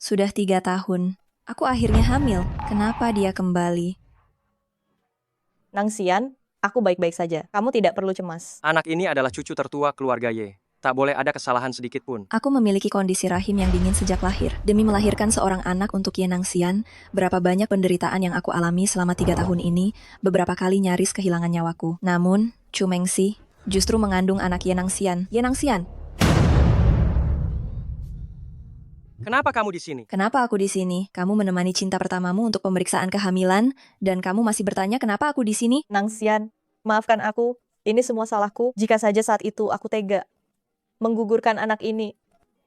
Sudah 3 tahun. Aku akhirnya hamil. Kenapa dia kembali? Nang Xian, aku baik-baik saja. Kamu tidak perlu cemas. Anak ini adalah cucu tertua keluarga Ye. Tak boleh ada kesalahan sedikit pun. Aku memiliki kondisi rahim yang dingin sejak lahir. Demi melahirkan seorang anak untuk Ye Nangxian, berapa banyak penderitaan yang aku alami selama 3 tahun ini, beberapa kali nyaris kehilangan nyawaku. Namun, Chu Mengxi justru mengandung anak Ye Nangxian. Ye Nangxian, Kenapa kamu di sini? kenapa aku di sini? Kamu menemani cinta pertamamu untuk pemeriksaan kehamilan, dan kamu masih bertanya kenapa aku di sini? Nang Xian, maafkan aku. Ini semua salahku. Jika saja saat itu aku tega menggugurkan anak ini,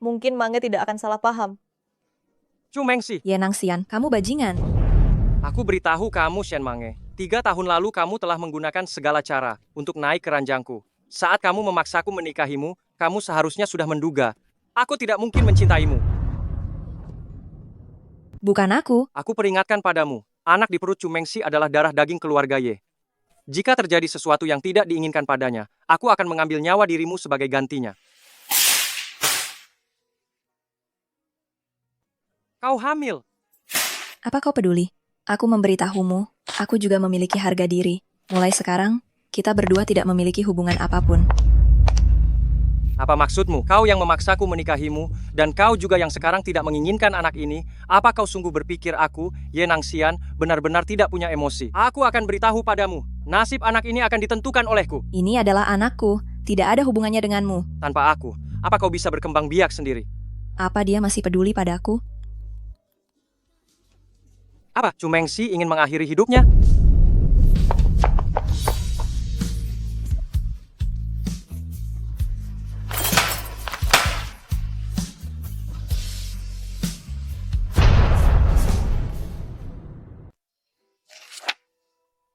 mungkin Mange tidak akan salah paham. Chu Mengxi, Ye Nangxian, kamu bajingan. aku beritahu kamu Shen Mange. 3 tahun lalu kamu telah menggunakan segala cara untuk naik ke ranjangku. Saat kamu memaksaku menikahimu, kamu seharusnya sudah menduga. Aku tidak mungkin mencintaimu. Bukan aku. Aku peringatkan padamu, anak di perut Chu Mengxi adalah darah daging keluarga Ye. Jika terjadi sesuatu yang tidak diinginkan padanya, aku akan mengambil nyawa dirimu sebagai gantinya. Kau hamil. Apa kau peduli? Aku memberitahumu, aku juga memiliki harga diri. Mulai sekarang, kita berdua tidak memiliki hubungan apapun. Apa maksudmu? Kau yang memaksaku menikahimu, dan kau juga yang sekarang tidak menginginkan anak ini. Apa kau sungguh berpikir aku, Ye Nangxian, benar-benar tidak punya emosi? Aku akan beritahu padamu, nasib anak ini akan ditentukan olehku. Ini adalah anakku, tidak ada hubungannya denganmu. Tanpa aku, apa kau bisa berkembang biak sendiri? Apa dia masih peduli padaku? Apa? Chu Mengxi ingin mengakhiri hidupnya?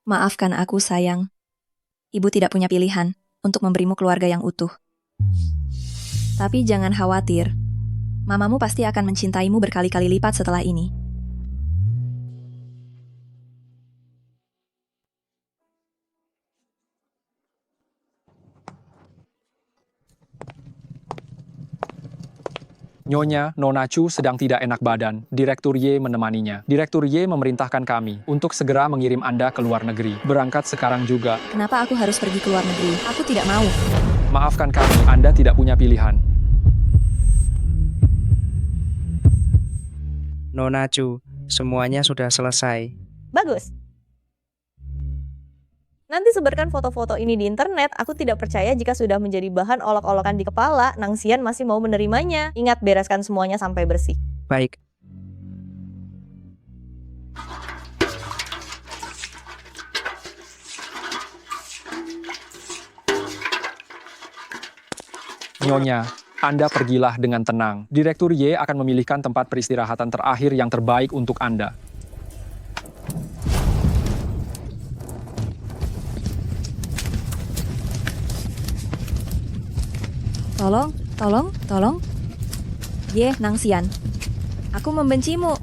Maafkan aku, sayang. Ibu tidak punya pilihan untuk memberimu keluarga yang utuh. Tapi jangan khawatir. Mamamu pasti akan mencintaimu berkali-kali lipat setelah ini. Nyonya, Nona Chu sedang tidak enak badan. Direktur Ye menemaninya. Direktur Ye memerintahkan kami untuk segera mengirim Anda ke luar negeri. Berangkat sekarang juga. Kenapa aku harus pergi ke luar negeri? Aku tidak mau. Maafkan kami, Anda tidak punya pilihan. Nona Chu, semuanya sudah selesai. Bagus. Nanti sebarkan foto-foto ini di internet. Aku tidak percaya jika sudah menjadi bahan olok-olokan di kepala, Nang Xian masih mau menerimanya. Ingat, bereskan semuanya sampai bersih. Baik, Nyonya, Anda pergilah dengan tenang. Direktur Ye akan memilihkan tempat peristirahatan terakhir yang terbaik untuk Anda. Tolong. Ye Nangxian, aku membencimu.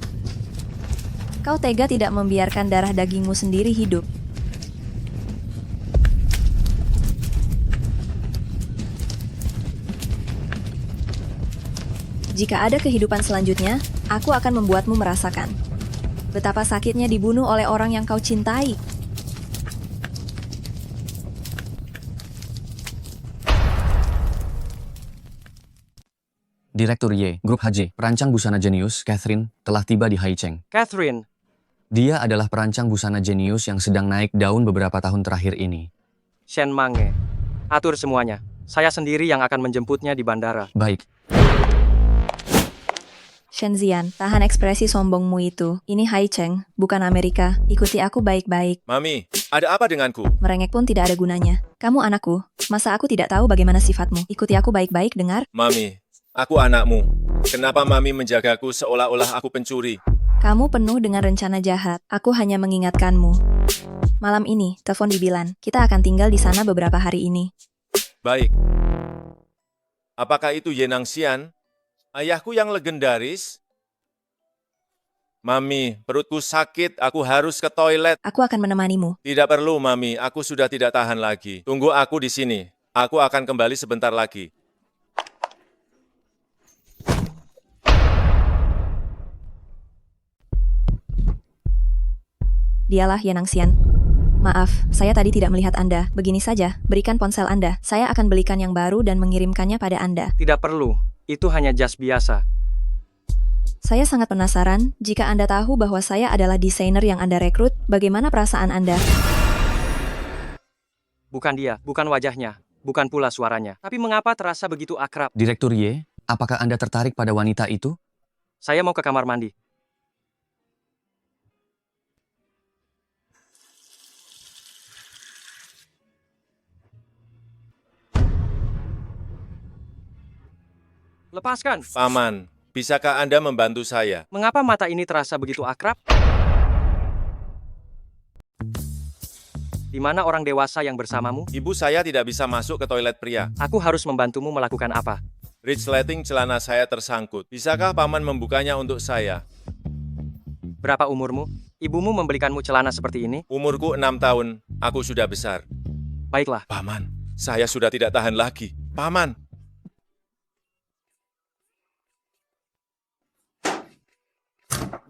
Kau tega tidak membiarkan darah dagingmu sendiri hidup. Jika ada kehidupan selanjutnya, aku akan membuatmu merasakan betapa sakitnya dibunuh oleh orang yang kau cintai. Direktur Ye, Grup HJ, perancang busana jenius, Catherine, telah tiba di Haicheng. Catherine, Dia adalah perancang busana jenius yang sedang naik daun beberapa tahun terakhir ini. Shen Mange. Atur semuanya. Saya sendiri yang akan menjemputnya di bandara. Baik, Shenzian, tahan ekspresi sombongmu itu. Ini Haicheng, bukan Amerika. Ikuti aku baik-baik. Mami, ada apa denganku? Merengek pun tidak ada gunanya. Kamu anakku, masa aku tidak tahu bagaimana sifatmu? Ikuti aku baik-baik, dengar? Mami, aku anakmu. Kenapa Mami menjagaku seolah-olah aku pencuri? Kamu penuh dengan rencana jahat. Aku hanya mengingatkanmu. Malam ini, telepon di Bilan. Kita akan tinggal di sana beberapa hari ini. Baik. Apakah itu Ye Nangxian? Ayahku yang legendaris? Mami, perutku sakit, aku harus ke toilet. Aku akan menemanimu. Tidak perlu, Mami, aku sudah tidak tahan lagi. Tunggu aku di sini. Aku akan kembali sebentar lagi. Dialah Ye Nangxian. Maaf, saya tadi tidak melihat Anda. Begini saja, berikan ponsel Anda. Saya akan belikan yang baru dan mengirimkannya pada Anda. Tidak perlu, itu hanya jas biasa. Saya sangat penasaran, jika Anda tahu bahwa saya adalah desainer yang Anda rekrut, bagaimana perasaan Anda? Bukan dia, bukan wajahnya, bukan pula suaranya. Tapi mengapa terasa begitu akrab? Direktur Ye, apakah Anda tertarik pada wanita itu? Saya mau ke kamar mandi. Lepaskan! Paman, bisakah Anda membantu saya? Mengapa mata ini terasa begitu akrab? Di mana orang dewasa yang bersamamu? Ibu saya tidak bisa masuk ke toilet pria. Aku harus membantumu melakukan apa? Resleting celana saya tersangkut. Bisakah paman membukanya untuk saya? Berapa umurmu? Ibumu membelikanmu celana seperti ini? Umurku 6 tahun, aku sudah besar. Baiklah, Paman, saya sudah tidak tahan lagi. Paman,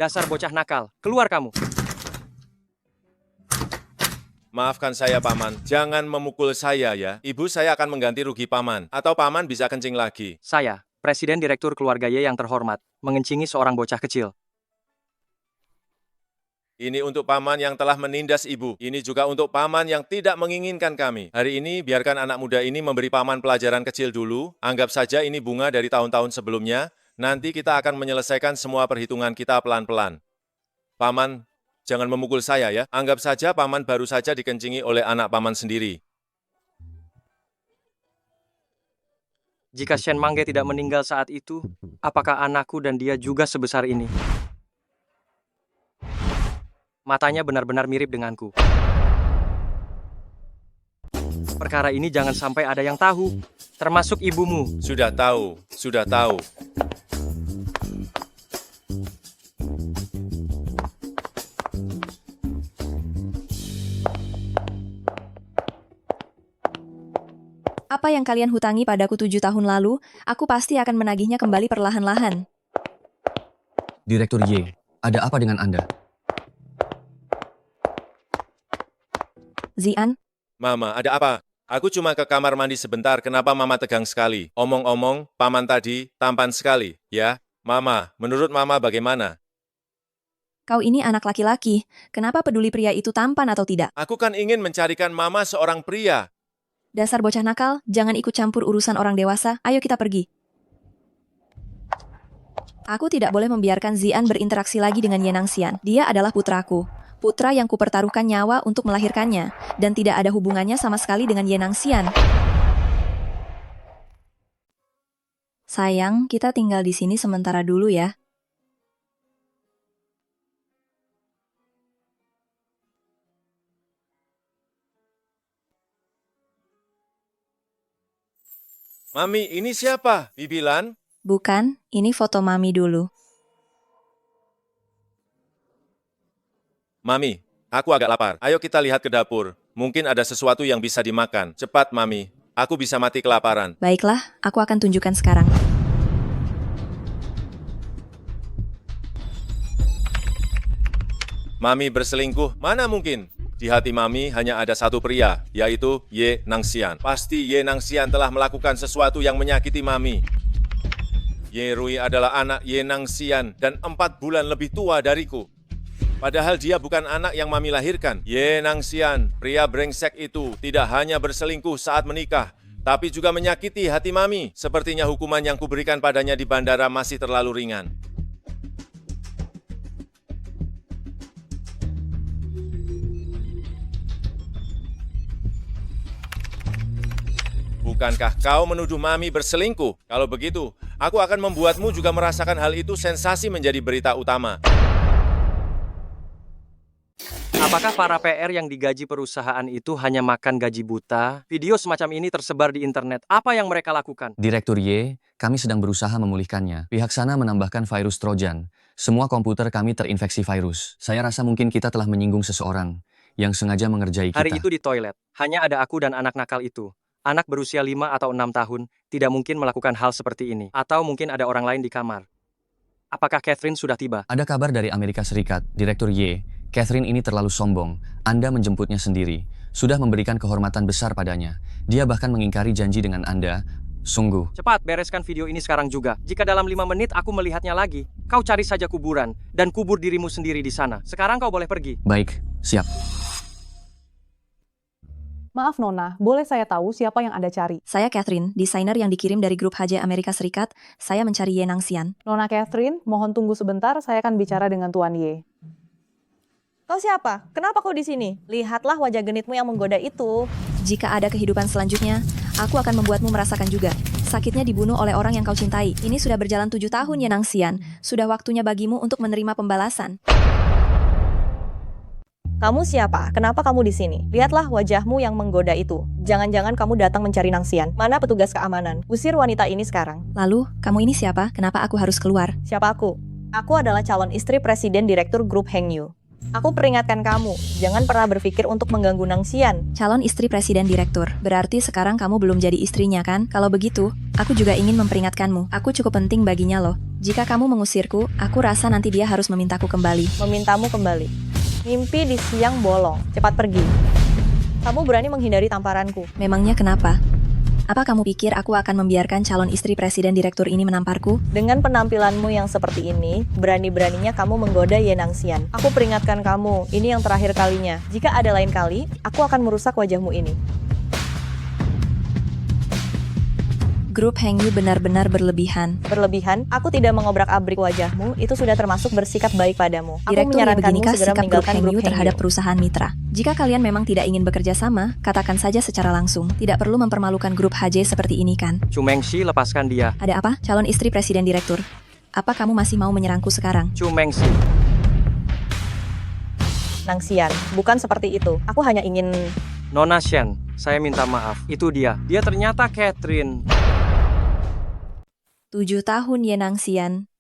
dasar bocah nakal. Keluar kamu. maafkan saya paman. Jangan memukul saya ya. Ibu saya akan mengganti rugi paman. Atau paman bisa kencing lagi. Saya, Presiden Direktur Keluarga Ye yang terhormat, mengencingi seorang bocah kecil. Ini untuk paman yang telah menindas ibu. Ini juga untuk paman yang tidak menginginkan kami. Hari ini biarkan anak muda ini memberi paman pelajaran kecil dulu. Anggap saja ini bunga dari tahun-tahun sebelumnya. Nanti kita akan menyelesaikan semua perhitungan kita pelan-pelan. Paman, jangan memukul saya ya. Anggap saja paman baru saja dikencingi oleh anak paman sendiri. Jika Shen Mangge tidak meninggal saat itu, apakah anakku dan dia juga sebesar ini? Matanya benar-benar mirip denganku. Perkara ini jangan sampai ada yang tahu, termasuk ibumu. Sudah tahu, sudah tahu. Apa yang kalian hutangi padaku 7 tahun lalu, aku pasti akan menagihnya kembali perlahan-lahan. Direktur Ye, ada apa dengan Anda? Zian, Mama, ada apa? Aku cuma ke kamar mandi sebentar, kenapa Mama tegang sekali? Omong-omong, paman tadi tampan sekali, ya? Mama, menurut Mama bagaimana? kau ini anak laki-laki. Kenapa peduli pria itu tampan atau tidak? Aku kan ingin mencarikan Mama seorang pria. Dasar bocah nakal, jangan ikut campur urusan orang dewasa. Ayo kita pergi. Aku tidak boleh membiarkan Zian berinteraksi lagi dengan Ye Nangxian. Dia adalah putraku. Putra yang kupertaruhkan nyawa untuk melahirkannya. Dan tidak ada hubungannya sama sekali dengan Ye Nangxian. Sayang, kita tinggal di sini sementara dulu ya. Mami, ini siapa? Bibilan? Bukan, ini foto mami dulu. Mami, aku agak lapar. Ayo kita lihat ke dapur. Mungkin ada sesuatu yang bisa dimakan. Cepat, Mami. Aku bisa mati kelaparan. Baiklah, aku akan tunjukkan sekarang. Mami berselingkuh? Mana mungkin? Di hati Mami hanya ada satu pria, yaitu Ye Nangxian. Pasti Ye Nangxian telah melakukan sesuatu yang menyakiti Mami. Ye Rui adalah anak Ye Nangxian dan 4 bulan lebih tua dariku. Padahal dia bukan anak yang Mami lahirkan. Ye Nangxian, pria brengsek itu tidak hanya berselingkuh saat menikah, tapi juga menyakiti hati Mami. Sepertinya hukuman yang kuberikan padanya di bandara masih terlalu ringan. Bukankah kau menuduh Mami berselingkuh? Kalau begitu, aku akan membuatmu juga merasakan hal itu sensasi menjadi berita utama. Apakah para PR yang digaji perusahaan itu hanya makan gaji buta? Video semacam ini tersebar di internet. Apa yang mereka lakukan? Direktur Ye, kami sedang berusaha memulihkannya. Pihak sana menambahkan virus Trojan. Semua komputer kami terinfeksi virus. Saya rasa mungkin kita telah menyinggung seseorang yang sengaja mengerjai kita. Hari itu di toilet, hanya ada aku dan anak nakal itu. Anak berusia 5 atau 6 tahun tidak mungkin melakukan hal seperti ini. Atau mungkin ada orang lain di kamar. Apakah Catherine sudah tiba? Ada kabar dari Amerika Serikat, Direktur Ye. Catherine ini terlalu sombong. Anda menjemputnya sendiri. Sudah memberikan kehormatan besar padanya. Dia bahkan mengingkari janji dengan Anda. Sungguh. Cepat, bereskan video ini sekarang juga. Jika dalam 5 menit aku melihatnya lagi, kau cari saja kuburan dan kubur dirimu sendiri di sana. Sekarang kau boleh pergi. Baik, siap. Maaf Nona, boleh saya tahu siapa yang Anda cari? Saya Catherine, desainer yang dikirim dari grup HJ Amerika Serikat. Saya mencari Ye Nangxian. Nona Catherine, mohon tunggu sebentar, saya akan bicara dengan Tuan Ye. Kau siapa? Kenapa kau di sini? Lihatlah wajah genitmu yang menggoda itu. Jika ada kehidupan selanjutnya, aku akan membuatmu merasakan juga. Sakitnya dibunuh oleh orang yang kau cintai. Ini sudah berjalan 7 tahun Ye Nangxian. Sudah waktunya bagimu untuk menerima pembalasan. Kamu siapa? Kenapa kamu di sini? Lihatlah wajahmu yang menggoda itu. Jangan-jangan kamu datang mencari Nangxian. Mana petugas keamanan? Usir wanita ini sekarang. Lalu, kamu ini siapa? Kenapa aku harus keluar? Siapa aku? Aku adalah calon istri presiden direktur grup Hengyu. Aku peringatkan kamu, jangan pernah berpikir untuk mengganggu Nangxian. Calon istri presiden direktur. Berarti sekarang kamu belum jadi istrinya kan? Kalau begitu, aku juga ingin memperingatkanmu. Aku cukup penting baginya loh. Jika kamu mengusirku, aku rasa nanti dia harus memintaku kembali. Memintamu kembali. Mimpi di siang bolong. Cepat pergi. Kamu berani menghindari tamparanku. Memangnya kenapa? Apa kamu pikir aku akan membiarkan calon istri presiden direktur ini menamparku? Dengan penampilanmu yang seperti ini, berani-beraninya kamu menggoda Ye Nangxian. Aku peringatkan kamu, ini yang terakhir kalinya. Jika ada lain kali, aku akan merusak wajahmu ini. Grup Hengyu benar-benar berlebihan. Berlebihan, aku tidak mengobrak-abrik wajahmu, itu sudah termasuk bersikap baik padamu. Aku Direktur yang menyarankanmu beginikah segera sikap grup meninggalkan grup Hengyu terhadap Hengyu. perusahaan mitra? Jika kalian memang tidak ingin bekerja sama, katakan saja secara langsung. Tidak perlu mempermalukan grup HJ seperti ini kan? Chu Mengxi, lepaskan dia. Ada apa? Calon istri presiden direktur. Apa kamu masih mau menyerangku sekarang? Chu Mengxi. Nangxian, bukan seperti itu. Aku hanya ingin... Nona Shen, saya minta maaf. Itu dia. Dia ternyata Catherine. 7 tahun Ye Nangxian.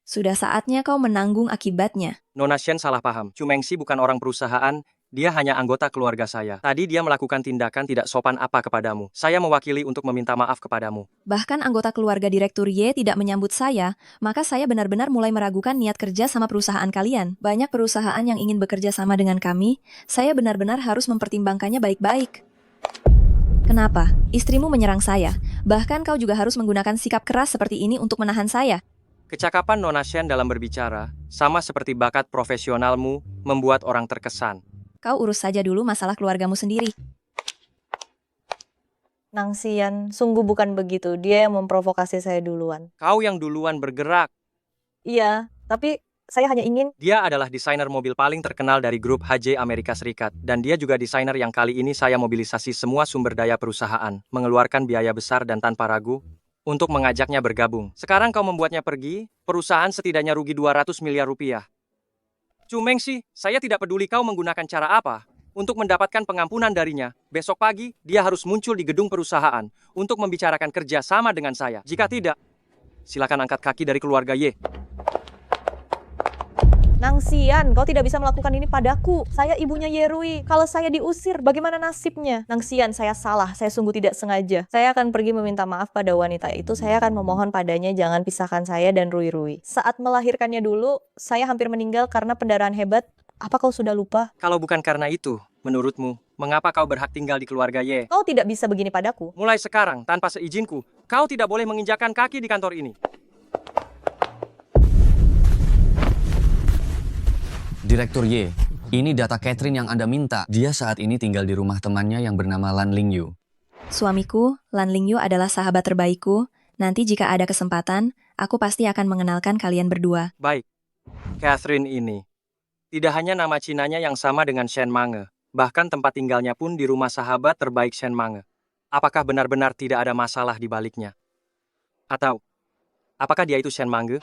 Sudah saatnya kau menanggung akibatnya. Nona Shen salah paham. Chu Mengxi bukan orang perusahaan, dia hanya anggota keluarga saya. Tadi dia melakukan tindakan tidak sopan apa kepadamu. Saya mewakili untuk meminta maaf kepadamu. Bahkan anggota keluarga Direktur Ye tidak menyambut saya, maka saya benar-benar mulai meragukan niat kerja sama perusahaan kalian. Banyak perusahaan yang ingin bekerja sama dengan kami, saya benar-benar harus mempertimbangkannya baik-baik. Kenapa? Istrimu menyerang saya. Bahkan kau juga harus menggunakan sikap keras seperti ini untuk menahan saya. Kecakapan Nona Shen dalam berbicara, sama seperti bakat profesionalmu, membuat orang terkesan. Kau urus saja dulu masalah keluargamu sendiri. Nangxian, sungguh bukan begitu. Dia yang memprovokasi saya duluan. Kau yang duluan bergerak. Iya, tapi saya hanya ingin... Dia adalah desainer mobil paling terkenal dari grup HJ Amerika Serikat. Dan dia juga desainer yang kali ini saya mobilisasi semua sumber daya perusahaan, mengeluarkan biaya besar dan tanpa ragu, untuk mengajaknya bergabung. Sekarang kau membuatnya pergi, perusahaan setidaknya rugi 200 miliar rupiah. Chu Mengxi, saya tidak peduli kau menggunakan cara apa untuk mendapatkan pengampunan darinya. Besok pagi, dia harus muncul di gedung perusahaan untuk membicarakan kerja sama dengan saya. Jika tidak, silakan angkat kaki dari keluarga Ye. Nangxian, kau tidak bisa melakukan ini padaku. Saya ibunya Yerui. Kalau saya diusir, bagaimana nasibnya? Nangxian, saya salah. Saya sungguh tidak sengaja. Saya akan pergi meminta maaf pada wanita itu. Saya akan memohon padanya jangan pisahkan saya dan Rui. Saat melahirkannya dulu, saya hampir meninggal karena pendarahan hebat. Apa kau sudah lupa? Kalau bukan karena itu, menurutmu, mengapa kau berhak tinggal di keluarga Ye? Kau tidak bisa begini padaku. Mulai sekarang, tanpa seizinku, kau tidak boleh menginjakan kaki di kantor ini. Direktur Ye, ini data Catherine yang Anda minta. Dia saat ini tinggal di rumah temannya yang bernama Lan Lingyu. Suamiku, Lan Lingyu adalah sahabat terbaikku. Nanti jika ada kesempatan, aku pasti akan mengenalkan kalian berdua. Baik, Catherine ini. Tidak hanya nama Cinanya yang sama dengan Shen Mange, bahkan tempat tinggalnya pun di rumah sahabat terbaik Shen Mange. Apakah benar-benar tidak ada masalah di baliknya? Atau, apakah dia itu Shen Mange?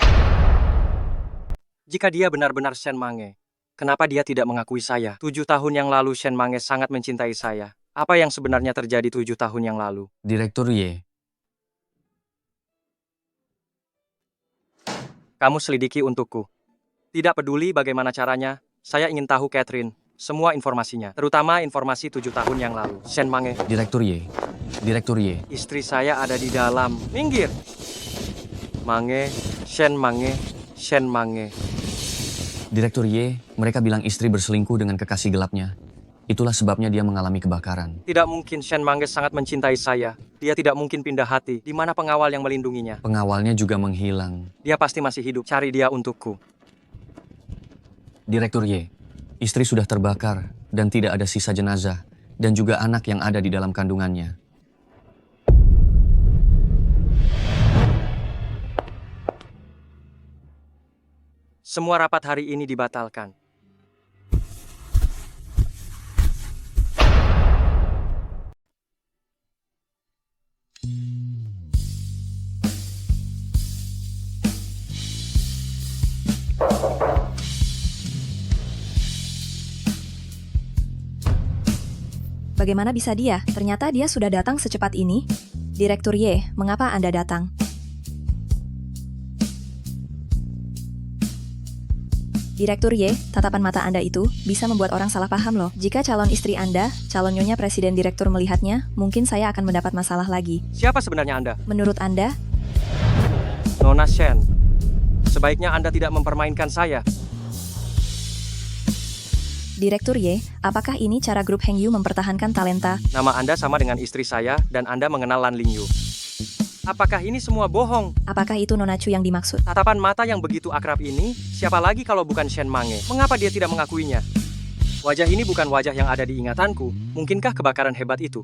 Jika dia benar-benar Shen Mange, kenapa dia tidak mengakui saya? 7 tahun yang lalu Shen Mange sangat mencintai saya. Apa yang sebenarnya terjadi 7 tahun yang lalu? Direktur Ye, Kamu selidiki untukku. Tidak peduli bagaimana caranya, saya ingin tahu Catherine, semua informasinya. Terutama informasi 7 tahun yang lalu. Shen Mange, Direktur Ye, Direktur Ye. istri saya ada di dalam. Minggir! Mange, Shen Mange, Shen Mange. Direktur Ye, mereka bilang istri berselingkuh dengan kekasih gelapnya. Itulah sebabnya dia mengalami kebakaran. Tidak mungkin Shen Mange sangat mencintai saya. Dia tidak mungkin pindah hati. Di mana pengawal yang melindunginya? Pengawalnya juga menghilang. Dia pasti masih hidup. Cari dia untukku. Direktur Ye, istri sudah terbakar dan tidak ada sisa jenazah dan juga anak yang ada di dalam kandungannya. Semua rapat hari ini dibatalkan. Bagaimana bisa dia? Ternyata dia sudah datang secepat ini. Direktur Ye, mengapa Anda datang? Direktur Ye, tatapan mata Anda itu bisa membuat orang salah paham loh. Jika calon istri Anda, calon nyonya presiden direktur melihatnya, mungkin saya akan mendapat masalah lagi. Siapa sebenarnya Anda? Menurut Anda, Nona Shen. Sebaiknya Anda tidak mempermainkan saya. Direktur Ye, apakah ini cara grup Heng Yu mempertahankan talenta? Nama Anda sama dengan istri saya dan Anda mengenal Lan Ling Yu. Apakah ini semua bohong? Apakah itu Nona Chu yang dimaksud? Tatapan mata yang begitu akrab ini, siapa lagi kalau bukan Shen Mange? Mengapa dia tidak mengakuinya? Wajah ini bukan wajah yang ada di ingatanku. Mungkinkah kebakaran hebat itu?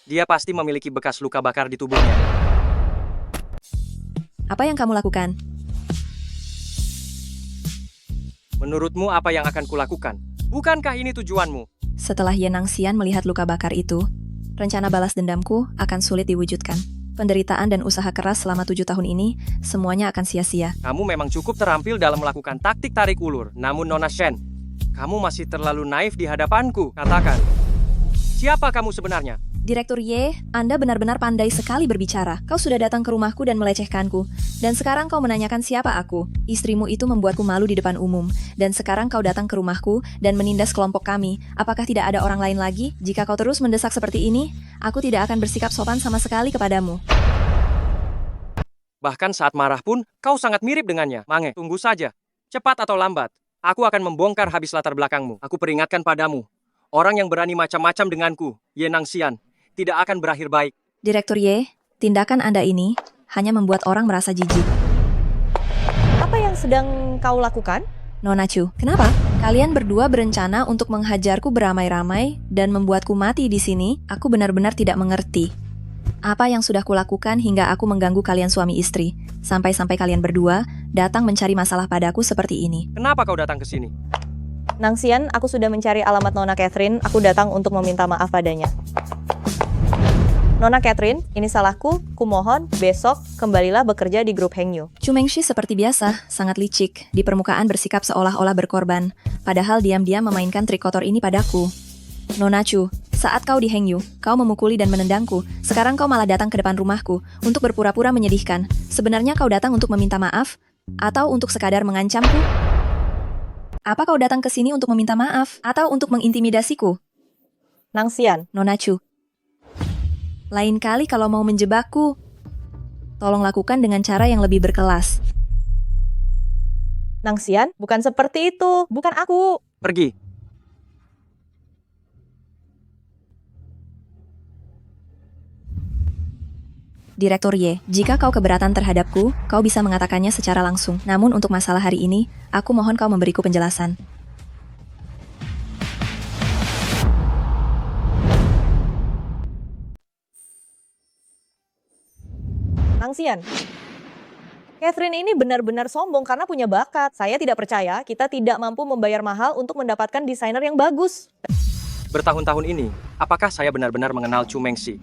Dia pasti memiliki bekas luka bakar di tubuhnya. Apa yang kamu lakukan? Menurutmu apa yang akan kulakukan? Bukankah ini tujuanmu? Setelah Ye Nangxian melihat luka bakar itu, rencana balas dendamku akan sulit diwujudkan. Penderitaan dan usaha keras selama 7 tahun ini, semuanya akan sia-sia. Kamu memang cukup terampil dalam melakukan taktik tarik ulur. Namun Nona Shen, kamu masih terlalu naif di hadapanku. Katakan, siapa kamu sebenarnya? Direktur Ye, Anda benar-benar pandai sekali berbicara. Kau sudah datang ke rumahku dan melecehkanku. Dan sekarang kau menanyakan siapa aku. Istrimu itu membuatku malu di depan umum. Dan sekarang kau datang ke rumahku dan menindas kelompok kami. Apakah tidak ada orang lain lagi? Jika kau terus mendesak seperti ini, aku tidak akan bersikap sopan sama sekali kepadamu. Bahkan saat marah pun, kau sangat mirip dengannya. Mange, tunggu saja. Cepat atau lambat, aku akan membongkar habis latar belakangmu. Aku peringatkan padamu, orang yang berani macam-macam denganku, Ye Nangxian, tidak akan berakhir baik. Direktur Ye, tindakan Anda ini hanya membuat orang merasa jijik. Apa yang sedang kau lakukan? Nona Chu, kenapa? Kalian berdua berencana untuk menghajarku beramai-ramai dan membuatku mati di sini? Aku benar-benar tidak mengerti. Apa yang sudah kulakukan hingga aku mengganggu kalian suami istri? Sampai-sampai kalian berdua datang mencari masalah padaku seperti ini. Kenapa kau datang ke sini? Nangxian, aku sudah mencari alamat Nona Catherine. Aku datang untuk meminta maaf padanya. Nona Catherine, ini salahku. Kumohon, besok kembalilah bekerja di grup Heng Yu. Chu Mengshi seperti biasa, sangat licik. Di permukaan bersikap seolah-olah berkorban. Padahal diam-diam memainkan trik kotor ini padaku. Nona Chu, saat kau di Heng Yu, kau memukuli dan menendangku. Sekarang kau malah datang ke depan rumahku untuk berpura-pura menyedihkan. Sebenarnya kau datang untuk meminta maaf? Atau untuk sekadar mengancamku? Apa kau datang ke sini untuk meminta maaf? Atau untuk mengintimidasiku? Nangxian, Nona Chu, lain kali kalau mau menjebakku, tolong lakukan dengan cara yang lebih berkelas. Nangxian, bukan seperti itu. Bukan aku. Pergi. Direktur Ye, jika kau keberatan terhadapku, kau bisa mengatakannya secara langsung. Namun untuk masalah hari ini, aku mohon kau memberiku penjelasan. Nangxian, Catherine ini benar-benar sombong karena punya bakat. Saya tidak percaya kita tidak mampu membayar mahal untuk mendapatkan desainer yang bagus. Bertahun-tahun ini, apakah saya benar-benar mengenal Chu Mengshi?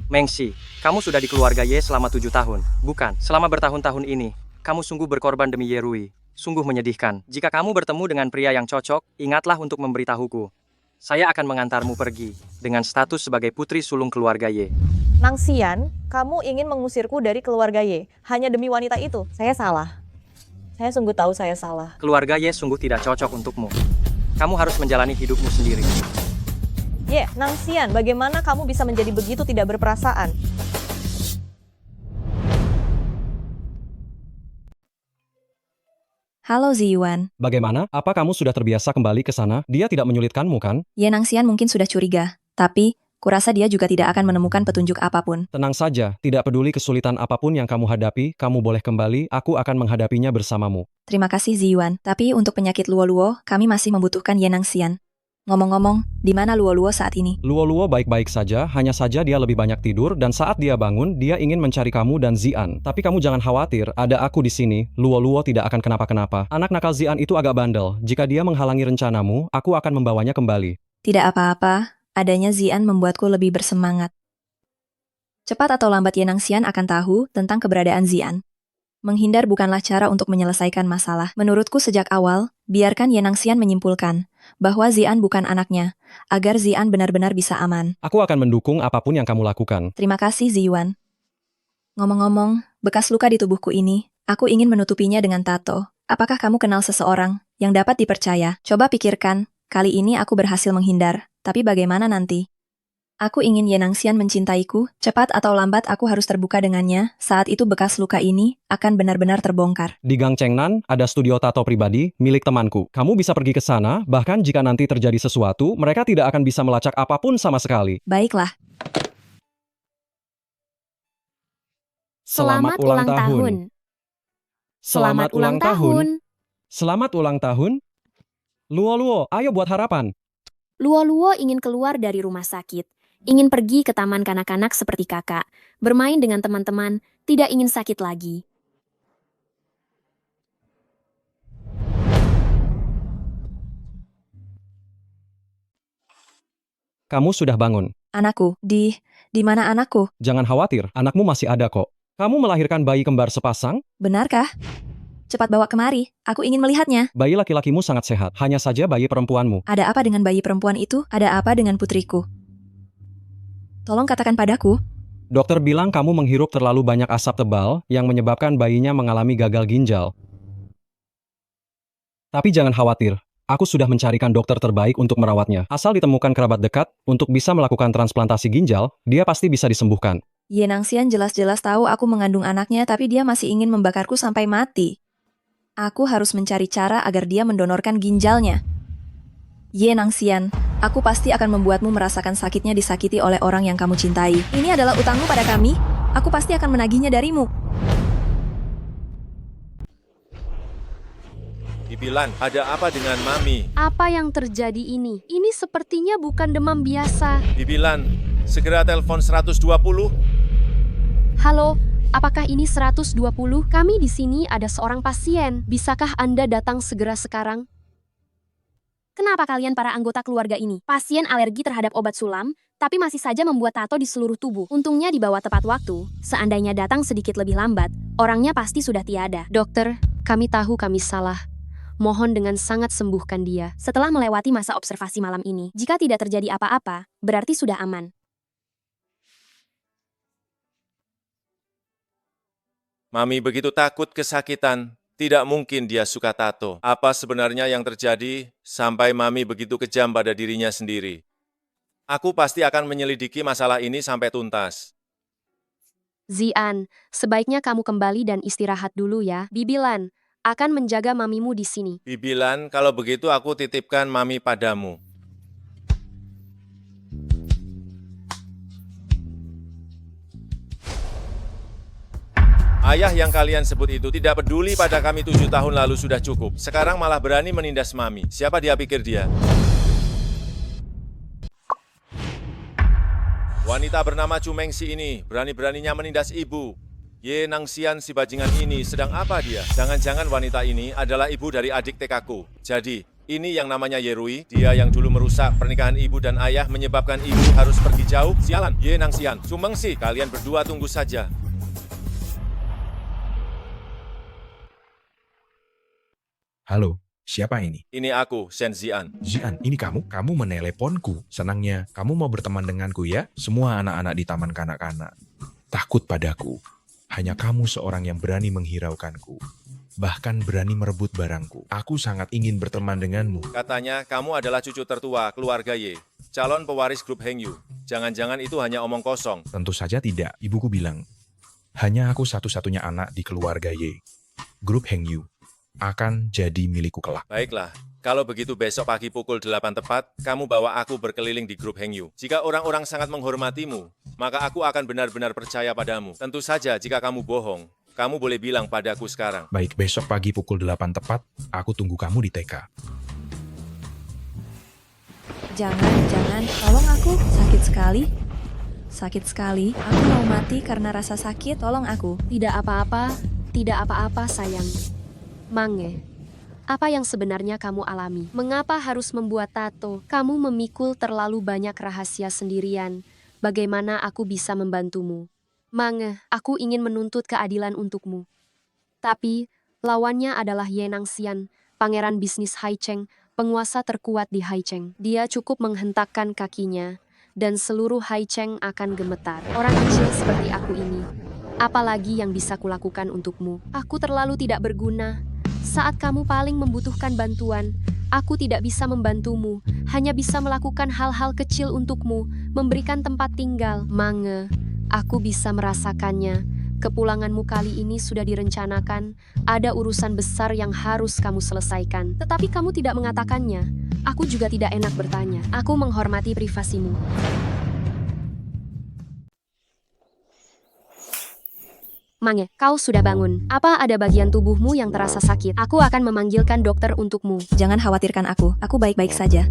Mengshi, kamu sudah di keluarga Ye selama 7 tahun. Bukan, selama bertahun-tahun ini, kamu sungguh berkorban demi Ye Rui. Sungguh menyedihkan. Jika kamu bertemu dengan pria yang cocok, ingatlah untuk memberitahuku. Saya akan mengantarmu pergi, dengan status sebagai putri sulung keluarga Ye. Nangxian, kamu ingin mengusirku dari keluarga Ye hanya demi wanita itu. Saya salah. Saya sungguh tahu saya salah. Keluarga Ye sungguh tidak cocok untukmu. Kamu harus menjalani hidupmu sendiri. Ye, Nangxian, bagaimana kamu bisa menjadi begitu tidak berperasaan? Halo Ziyuan. Bagaimana? Apa kamu sudah terbiasa kembali ke sana? Dia tidak menyulitkanmu kan? Ye Nangxian mungkin sudah curiga, tapi kurasa dia juga tidak akan menemukan petunjuk apapun. Tenang saja, tidak peduli kesulitan apapun yang kamu hadapi, kamu boleh kembali, aku akan menghadapinya bersamamu. Terima kasih Ziyuan, tapi untuk penyakit Luo-Luo, kami masih membutuhkan Ye Nangxian. Ngomong-ngomong, di mana Luo-Luo saat ini? Luo-Luo baik-baik saja, hanya saja dia lebih banyak tidur, dan saat dia bangun, dia ingin mencari kamu dan Zian. Tapi kamu jangan khawatir, ada aku di sini, Luo-Luo tidak akan kenapa-kenapa. Anak nakal Zian itu agak bandel, jika dia menghalangi rencanamu, aku akan membawanya kembali. Tidak apa-apa, adanya Zian membuatku lebih bersemangat. Cepat atau lambat Ye Nangxian akan tahu tentang keberadaan Zian. Menghindar bukanlah cara untuk menyelesaikan masalah. Menurutku sejak awal, biarkan Ye Nangxian menyimpulkan bahwa Zian bukan anaknya, agar Zian benar-benar bisa aman. Aku akan mendukung apapun yang kamu lakukan. Terima kasih Ziyuan. Ngomong-ngomong, bekas luka di tubuhku ini, aku ingin menutupinya dengan tato. Apakah kamu kenal seseorang yang dapat dipercaya? Coba pikirkan, kali ini aku berhasil menghindar, tapi bagaimana nanti? Aku ingin Ye Nangxian mencintaiku, cepat atau lambat aku harus terbuka dengannya, saat itu bekas luka ini akan benar-benar terbongkar. Di Gang Chengnan, ada studio tato pribadi milik temanku. Kamu bisa pergi ke sana, bahkan jika nanti terjadi sesuatu, mereka tidak akan bisa melacak apapun sama sekali. Baiklah. Selamat ulang tahun. Selamat ulang tahun. Selamat ulang tahun. Luo-Luo, ayo buat harapan. Luo-Luo ingin keluar dari rumah sakit. Ingin pergi ke taman kanak-kanak seperti kakak. Bermain dengan teman-teman, tidak ingin sakit lagi. Kamu sudah bangun. Anakku, di mana anakku? Jangan khawatir, anakmu masih ada kok. Kamu melahirkan bayi kembar sepasang? Benarkah? Cepat bawa kemari, aku ingin melihatnya. Bayi laki-lakimu sangat sehat, hanya saja bayi perempuanmu. Ada apa dengan bayi perempuan itu? Ada apa dengan putriku? Tolong katakan padaku. Dokter bilang kamu menghirup terlalu banyak asap tebal yang menyebabkan bayinya mengalami gagal ginjal. Tapi jangan khawatir, aku sudah mencarikan dokter terbaik untuk merawatnya. Asal ditemukan kerabat dekat untuk bisa melakukan transplantasi ginjal, dia pasti bisa disembuhkan. Ye Nangxian jelas-jelas tahu aku mengandung anaknya, tapi dia masih ingin membakarku sampai mati. Aku harus mencari cara agar dia mendonorkan ginjalnya. Ye Nangxian, aku pasti akan membuatmu merasakan sakitnya disakiti oleh orang yang kamu cintai. Ini adalah utangmu pada kami. Aku pasti akan menagihnya darimu. Bibilan, ada apa dengan Mami? Apa yang terjadi ini? Ini sepertinya bukan demam biasa. Bibilan, segera telepon 120. Halo, apakah ini 120? Kami di sini ada seorang pasien. Bisakah Anda datang segera sekarang? Kenapa kalian para anggota keluarga ini? Pasien alergi terhadap obat sulam, tapi masih saja membuat tato di seluruh tubuh. Untungnya dibawa tepat waktu. Seandainya datang sedikit lebih lambat, orangnya pasti sudah tiada. Dokter, kami tahu kami salah. Mohon dengan sangat sembuhkan dia. Setelah melewati masa observasi malam ini, jika tidak terjadi apa-apa, berarti sudah aman. Mami begitu takut kesakitan. Tidak mungkin dia suka tato. Apa sebenarnya yang terjadi sampai Mami begitu kejam pada dirinya sendiri? Aku pasti akan menyelidiki masalah ini sampai tuntas. Zian, sebaiknya kamu kembali dan istirahat dulu ya. Bibilan akan menjaga mamimu di sini. Bibilan, kalau begitu aku titipkan Mami padamu. Ayah yang kalian sebut itu tidak peduli pada kami 7 tahun lalu sudah cukup. Sekarang malah berani menindas Mami. Siapa dia pikir dia? Wanita bernama Chu Mengxi ini berani-beraninya menindas ibu. Ye Nangxian si bajingan ini sedang apa dia? Jangan-jangan wanita ini adalah ibu dari adik TK-ku. Jadi, ini yang namanya Ye Rui. Dia yang dulu merusak pernikahan ibu dan ayah menyebabkan ibu harus pergi jauh. Sialan, Ye Nangxian, Chu Mengxi, kalian berdua tunggu saja. Halo, siapa ini? Ini aku, Shen Zian. Zian, ini kamu? Kamu meneleponku. Senangnya, kamu mau berteman denganku ya? Semua anak-anak di taman kanak-kanak takut padaku. Hanya kamu seorang yang berani menghiraukanku. Bahkan berani merebut barangku. Aku sangat ingin berteman denganmu. Katanya, kamu adalah cucu tertua keluarga Ye. Calon pewaris grup Heng Yu. Jangan-jangan itu hanya omong kosong. Tentu saja tidak. Ibuku bilang, hanya aku satu-satunya anak di keluarga Ye. Grup Heng Yu. akan jadi milikku kelak. Baiklah, kalau begitu besok pagi pukul 8 tepat, kamu bawa aku berkeliling di grup Hengyu. Jika orang-orang sangat menghormatimu, maka aku akan benar-benar percaya padamu. Tentu saja jika kamu bohong, kamu boleh bilang padaku sekarang. Baik, besok pagi pukul 8 tepat, aku tunggu kamu di TK. Jangan, tolong aku, sakit sekali. Sakit sekali, aku mau mati karena rasa sakit, tolong aku. Tidak apa-apa sayang. Mange, apa yang sebenarnya kamu alami? Mengapa harus membuat tato? Kamu memikul terlalu banyak rahasia sendirian. Bagaimana aku bisa membantumu? Mange, aku ingin menuntut keadilan untukmu. Tapi, lawannya adalah Ye Nangxian, pangeran bisnis Haicheng, penguasa terkuat di Haicheng. Dia cukup menghentakkan kakinya, dan seluruh Haicheng akan gemetar. Orang kecil seperti aku ini, apalagi yang bisa kulakukan untukmu? Aku terlalu tidak berguna. Saat kamu paling membutuhkan bantuan, aku tidak bisa membantumu, hanya bisa melakukan hal-hal kecil untukmu, memberikan tempat tinggal. Mange, aku bisa merasakannya. Kepulanganmu kali ini sudah direncanakan, ada urusan besar yang harus kamu selesaikan. Tetapi kamu tidak mengatakannya. Aku juga tidak enak bertanya. Aku menghormati privasimu. Mange, kau sudah bangun. Apa ada bagian tubuhmu yang terasa sakit? Aku akan memanggilkan dokter untukmu. Jangan khawatirkan aku baik-baik saja.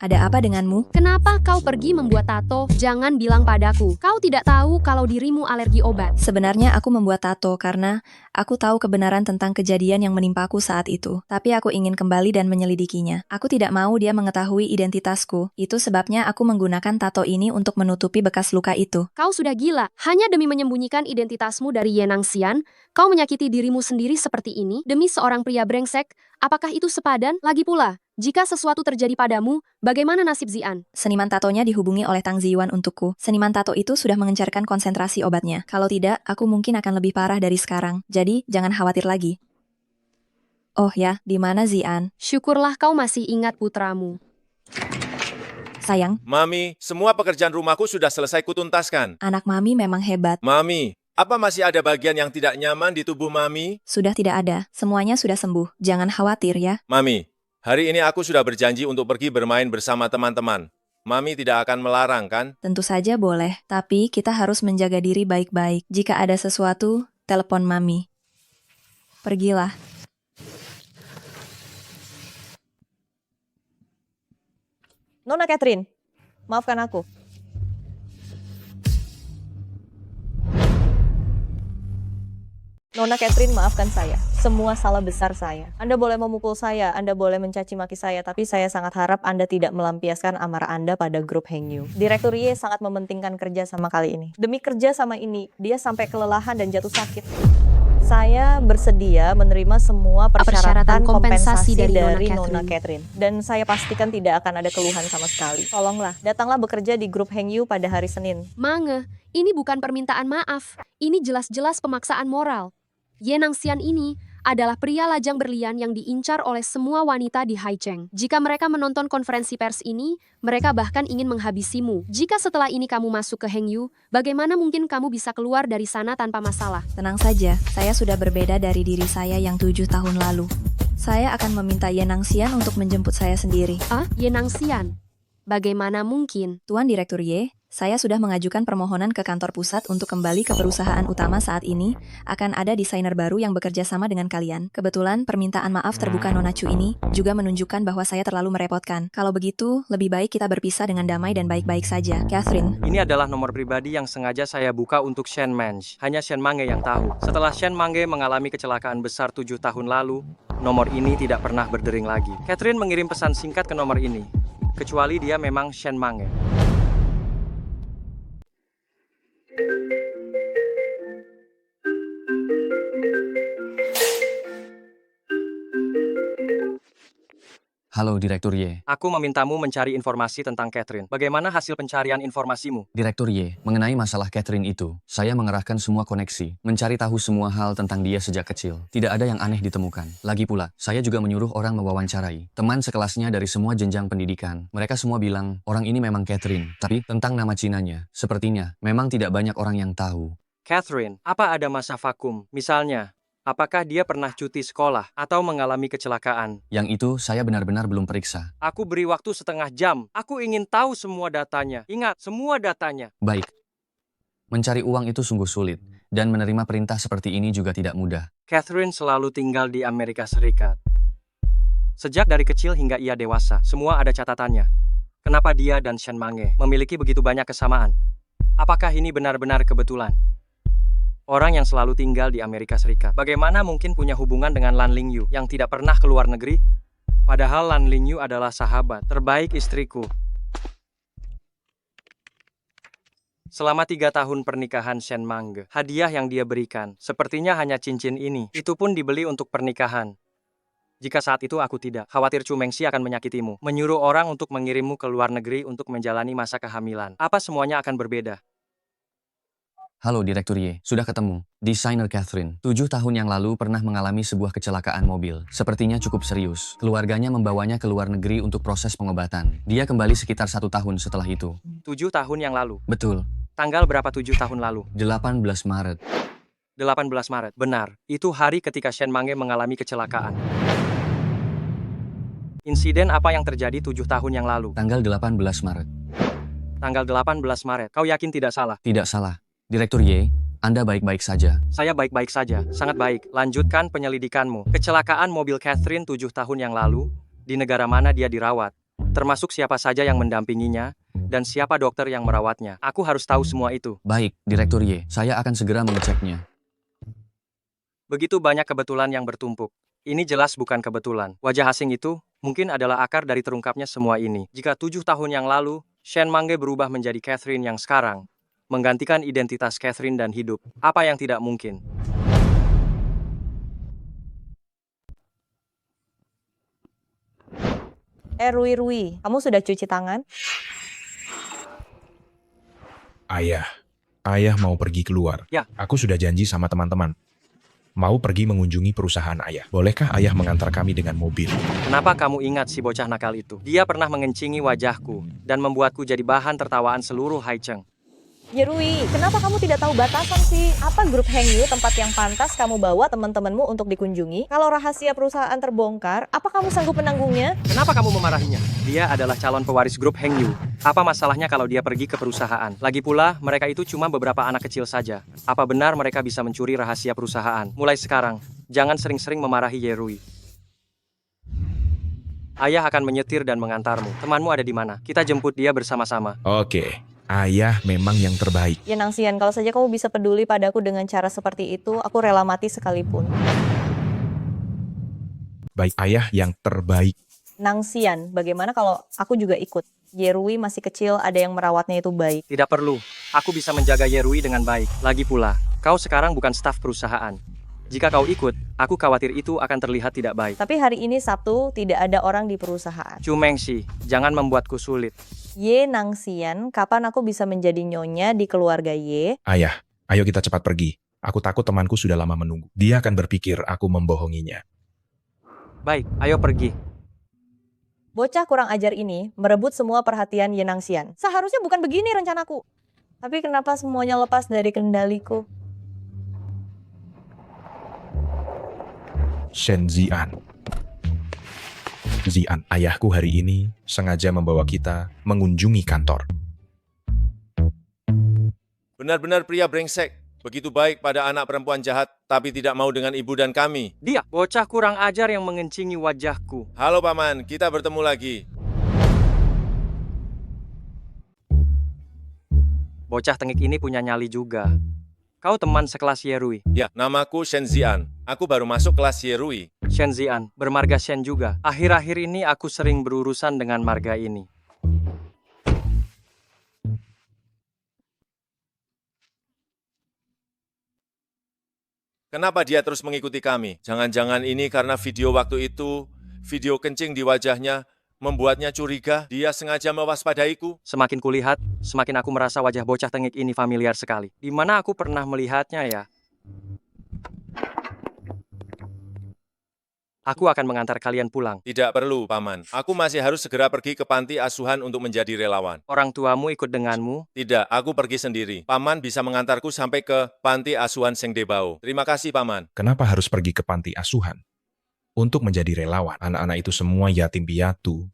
Ada apa denganmu? Kenapa kau pergi membuat tato? Jangan bilang padaku. Kau tidak tahu kalau dirimu alergi obat. Sebenarnya aku membuat tato karena aku tahu kebenaran tentang kejadian yang menimpaku saat itu. Tapi aku ingin kembali dan menyelidikinya. Aku tidak mau dia mengetahui identitasku. Itu sebabnya aku menggunakan tato ini untuk menutupi bekas luka itu. Kau sudah gila. Hanya demi menyembunyikan identitasmu dari Ye Nangxian, kau menyakiti dirimu sendiri seperti ini demi seorang pria brengsek. Apakah itu sepadan? Lagi pula, jika sesuatu terjadi padamu, bagaimana nasib Zian? Seniman tatonya dihubungi oleh Tang Ziyuan untukku. Seniman tato itu sudah mengencarkan konsentrasi obatnya. Kalau tidak, aku mungkin akan lebih parah dari sekarang. Jadi, jangan khawatir lagi. Oh ya, di mana Zian? Syukurlah kau masih ingat putramu. Sayang, Mami, semua pekerjaan rumahku sudah selesai kutuntaskan. anak Mami memang hebat. Mami, apa masih ada bagian yang tidak nyaman di tubuh Mami? Sudah tidak ada. Semuanya sudah sembuh. Jangan khawatir ya. Mami, hari ini aku sudah berjanji untuk pergi bermain bersama teman-teman. Mami tidak akan melarang, kan? Tentu saja boleh, tapi kita harus menjaga diri baik-baik. Jika ada sesuatu, telepon Mami. Pergilah. Nona Catherine, maafkan aku. Nona Catherine, maafkan saya. Semua salah besar saya. Anda boleh memukul saya, Anda boleh mencaci maki saya, tapi saya sangat harap Anda tidak melampiaskan amarah Anda pada grup Hengyu. Direktur Ye sangat mementingkan kerja sama kali ini. Demi kerja sama ini, dia sampai kelelahan dan jatuh sakit. Saya bersedia menerima semua persyaratan kompensasi dari Nona Catherine. Dan saya pastikan tidak akan ada keluhan sama sekali. Tolonglah, datanglah bekerja di grup Hengyu pada hari Senin. Mange, ini bukan permintaan maaf. Ini jelas-jelas pemaksaan moral. Ye Nangxian ini adalah pria lajang berlian yang diincar oleh semua wanita di Haicheng. Jika mereka menonton konferensi pers ini, mereka bahkan ingin menghabisimu. Jika setelah ini kamu masuk ke Hengyu, bagaimana mungkin kamu bisa keluar dari sana tanpa masalah? Tenang saja, saya sudah berbeda dari diri saya yang 7 tahun lalu. Saya akan meminta Ye Nangxian untuk menjemput saya sendiri. Ah, Ye Nangxian? Bagaimana mungkin? Tuan Direktur Ye, saya sudah mengajukan permohonan ke kantor pusat untuk kembali ke perusahaan utama saat ini. Akan ada desainer baru yang bekerja sama dengan kalian. Kebetulan permintaan maaf terbuka Nona Chu ini juga menunjukkan bahwa saya terlalu merepotkan. Kalau begitu, lebih baik kita berpisah dengan damai dan baik-baik saja. Catherine. Ini adalah nomor pribadi yang sengaja saya buka untuk Shen Mange. Hanya Shen Mange yang tahu. Setelah Shen Mange mengalami kecelakaan besar 7 tahun lalu, nomor ini tidak pernah berdering lagi. Catherine mengirim pesan singkat ke nomor ini. Kecuali dia memang Shen Mange. Halo Direktur Ye. Aku memintamu mencari informasi tentang Catherine. Bagaimana hasil pencarian informasimu? Direktur Ye, mengenai masalah Catherine itu, saya mengerahkan semua koneksi, mencari tahu semua hal tentang dia sejak kecil. Tidak ada yang aneh ditemukan. Lagi pula, saya juga menyuruh orang mewawancarai teman sekelasnya dari semua jenjang pendidikan. Mereka semua bilang, orang ini memang Catherine. Tapi tentang nama Cinanya, sepertinya memang tidak banyak orang yang tahu. Catherine, apa ada masa vakum? Misalnya, Apakah dia pernah cuti sekolah atau mengalami kecelakaan? Yang itu saya benar-benar belum periksa. Aku beri waktu setengah jam. Aku ingin tahu semua datanya. Ingat, semua datanya. Baik. Mencari uang itu sungguh sulit, dan menerima perintah seperti ini juga tidak mudah. Catherine selalu tinggal di Amerika Serikat. Sejak dari kecil hingga ia dewasa, semua ada catatannya. Kenapa dia dan Shen Mange memiliki begitu banyak kesamaan? Apakah ini benar-benar kebetulan? Orang yang selalu tinggal di Amerika Serikat, bagaimana mungkin punya hubungan dengan Lan Lingyu yang tidak pernah keluar negeri? Padahal Lan Lingyu adalah sahabat terbaik istriku. Selama 3 tahun pernikahan Shen Mange, hadiah yang dia berikan sepertinya hanya cincin ini. Itu pun dibeli untuk pernikahan. Jika saat itu aku tidak, khawatir Chu Mengxi akan menyakitimu, menyuruh orang untuk mengirimmu ke luar negeri untuk menjalani masa kehamilan. Apa semuanya akan berbeda? Halo Direktur Ye, sudah ketemu. Desainer Catherine, 7 tahun yang lalu pernah mengalami sebuah kecelakaan mobil. Sepertinya cukup serius. Keluarganya membawanya ke luar negeri untuk proses pengobatan. Dia kembali sekitar 1 tahun setelah itu. 7 tahun yang lalu. Betul, Tanggal berapa 7 tahun lalu? 18 Maret. 18 Maret. Benar, itu hari ketika Shen Mange mengalami kecelakaan. Insiden apa yang terjadi 7 tahun yang lalu? Tanggal 18 Maret. Tanggal 18 Maret. Kau yakin tidak salah? Tidak salah. Direktur Ye, Anda baik-baik saja. Saya baik-baik saja, sangat baik. Lanjutkan penyelidikanmu. Kecelakaan mobil Catherine 7 tahun yang lalu, di negara mana dia dirawat, termasuk siapa saja yang mendampinginya, dan siapa dokter yang merawatnya. Aku harus tahu semua itu. Baik, Direktur Ye, saya akan segera mengeceknya. Begitu banyak kebetulan yang bertumpuk. Ini jelas bukan kebetulan. Wajah asing itu mungkin adalah akar dari terungkapnya semua ini. Jika 7 tahun yang lalu, Shen Mange berubah menjadi Catherine yang sekarang, menggantikan identitas Catherine dan hidup. Apa yang tidak mungkin? Rui, kamu sudah cuci tangan? Ayah mau pergi keluar. Ya. Aku sudah janji sama teman-teman. Mau pergi mengunjungi perusahaan ayah. Bolehkah ayah mengantar kami dengan mobil? Kenapa kamu ingat si bocah nakal itu? Dia pernah mengencingi wajahku dan membuatku jadi bahan tertawaan seluruh Haicheng. Rui, kenapa kamu tidak tahu batasan sih? Apa grup Hengyu tempat yang pantas kamu bawa teman-temanmu untuk dikunjungi? Kalau rahasia perusahaan terbongkar, apa kamu sanggup menanggungnya? Kenapa kamu memarahinya? Dia adalah calon pewaris grup Hengyu. Apa masalahnya kalau dia pergi ke perusahaan? Lagi pula, mereka itu cuma beberapa anak kecil saja. Apa benar mereka bisa mencuri rahasia perusahaan? Mulai sekarang, jangan sering-sering memarahi Rui. Ayah akan menyetir dan mengantarmu. Temanmu ada di mana? Kita jemput dia bersama-sama. Oke, ayah memang yang terbaik. Ya Nangxian, kalau saja kamu bisa peduli padaku dengan cara seperti itu, aku rela mati sekalipun. Baik, ayah yang terbaik. Nangxian, bagaimana kalau aku juga ikut? Rui masih kecil, ada yang merawatnya itu baik. Tidak perlu. Aku bisa menjaga Rui dengan baik. Lagi pula, kau sekarang bukan staf perusahaan. Jika kau ikut, aku khawatir itu akan terlihat tidak baik. Tapi hari ini Sabtu, tidak ada orang di perusahaan. Chu Mengxi, jangan membuatku sulit. Nangxian, kapan aku bisa menjadi nyonya di keluarga Ye? Ayah, ayo kita cepat pergi. Aku takut temanku sudah lama menunggu. Dia akan berpikir aku membohonginya. Baik, ayo pergi. Bocah kurang ajar ini merebut semua perhatian Nangxian. Seharusnya bukan begini rencanaku. Tapi kenapa semuanya lepas dari kendaliku? Shen Zian. Zian, ayahku hari ini sengaja membawa kita mengunjungi kantor. Benar-benar pria brengsek. Begitu baik pada anak perempuan jahat, tapi tidak mau dengan ibu dan kami. Dia, bocah kurang ajar yang mengencingi wajahku. Halo Paman, kita bertemu lagi. Bocah tengik ini punya nyali juga. Kau teman sekelas Rui. Ya, namaku Shen Zian. Aku baru masuk kelas Rui. Shen Zian, bermarga Shen juga. Akhir-akhir ini aku sering berurusan dengan marga ini. Kenapa dia terus mengikuti kami? Jangan-jangan ini karena video waktu itu, video kencing di wajahnya, membuatnya curiga. Dia sengaja mewaspadaiku. Semakin kulihat, semakin aku merasa wajah bocah tengik ini familiar sekali. Di mana aku pernah melihatnya ya? Aku akan mengantar kalian pulang. Tidak perlu, Paman. Aku masih harus segera pergi ke panti asuhan untuk menjadi relawan. Orang tuamu ikut denganmu? Tidak, aku pergi sendiri. Paman bisa mengantarku sampai ke panti asuhan Sengdebao. Terima kasih, Paman. Kenapa harus pergi ke panti asuhan? Untuk menjadi relawan, anak-anak itu semua yatim piatu.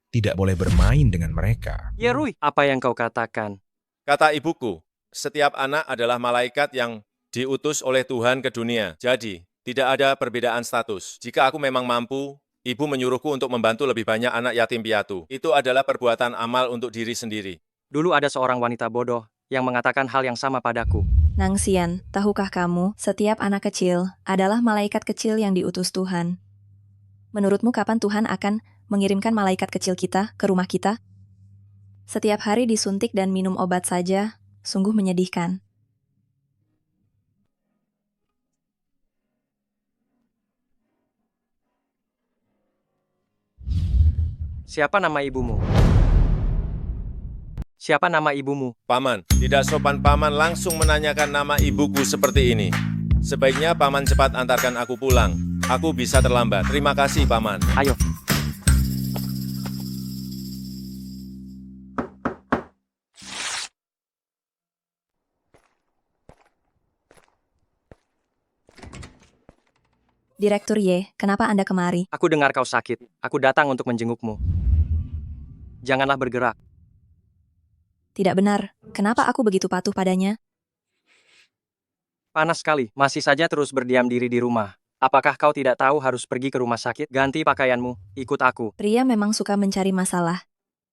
Tidak boleh bermain dengan mereka. Yerui, apa yang kau katakan? Kata ibuku, setiap anak adalah malaikat yang diutus oleh Tuhan ke dunia. Jadi, tidak ada perbedaan status. Jika aku memang mampu, ibu menyuruhku untuk membantu lebih banyak anak yatim piatu. Itu adalah perbuatan amal untuk diri sendiri. Dulu ada seorang wanita bodoh yang mengatakan hal yang sama padaku. Nangsian, tahukah kamu, setiap anak kecil adalah malaikat kecil yang diutus Tuhan. Menurutmu kapan Tuhan akan mengirimkan malaikat kecil kita ke rumah kita? Setiap hari disuntik dan minum obat saja, sungguh menyedihkan. Siapa nama ibumu? Siapa nama ibumu? Paman, tidak sopan Paman langsung menanyakan nama ibuku seperti ini. Sebaiknya Paman cepat antarkan aku pulang. Aku bisa terlambat. Terima kasih, Paman. Ayo. Direktur Y, kenapa Anda kemari? Aku dengar kau sakit. Aku datang untuk menjengukmu. Janganlah bergerak. Tidak benar. Kenapa aku begitu patuh padanya? Panas sekali. Masih saja terus berdiam diri di rumah. Apakah kau tidak tahu harus pergi ke rumah sakit? Ganti pakaianmu. Ikut aku. Pria memang suka mencari masalah.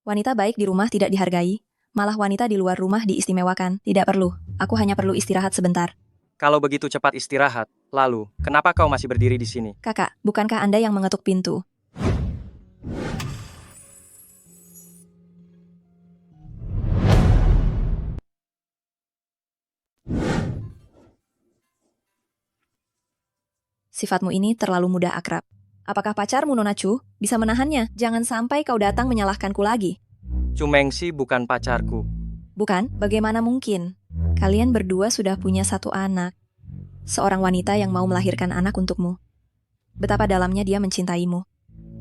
Wanita baik di rumah tidak dihargai. Malah wanita di luar rumah diistimewakan. Tidak perlu. Aku hanya perlu istirahat sebentar. Kalau begitu cepat istirahat, lalu, kenapa kau masih berdiri di sini? Kakak, bukankah Anda yang mengetuk pintu? Sifatmu ini terlalu mudah akrab. Apakah pacarmu, Nona Chu? Bisa menahannya? Jangan sampai kau datang menyalahkanku lagi. Chumengxi bukan pacarku. Bukan? Bagaimana mungkin? Kalian berdua sudah punya satu anak. Seorang wanita yang mau melahirkan anak untukmu. Betapa dalamnya dia mencintaimu.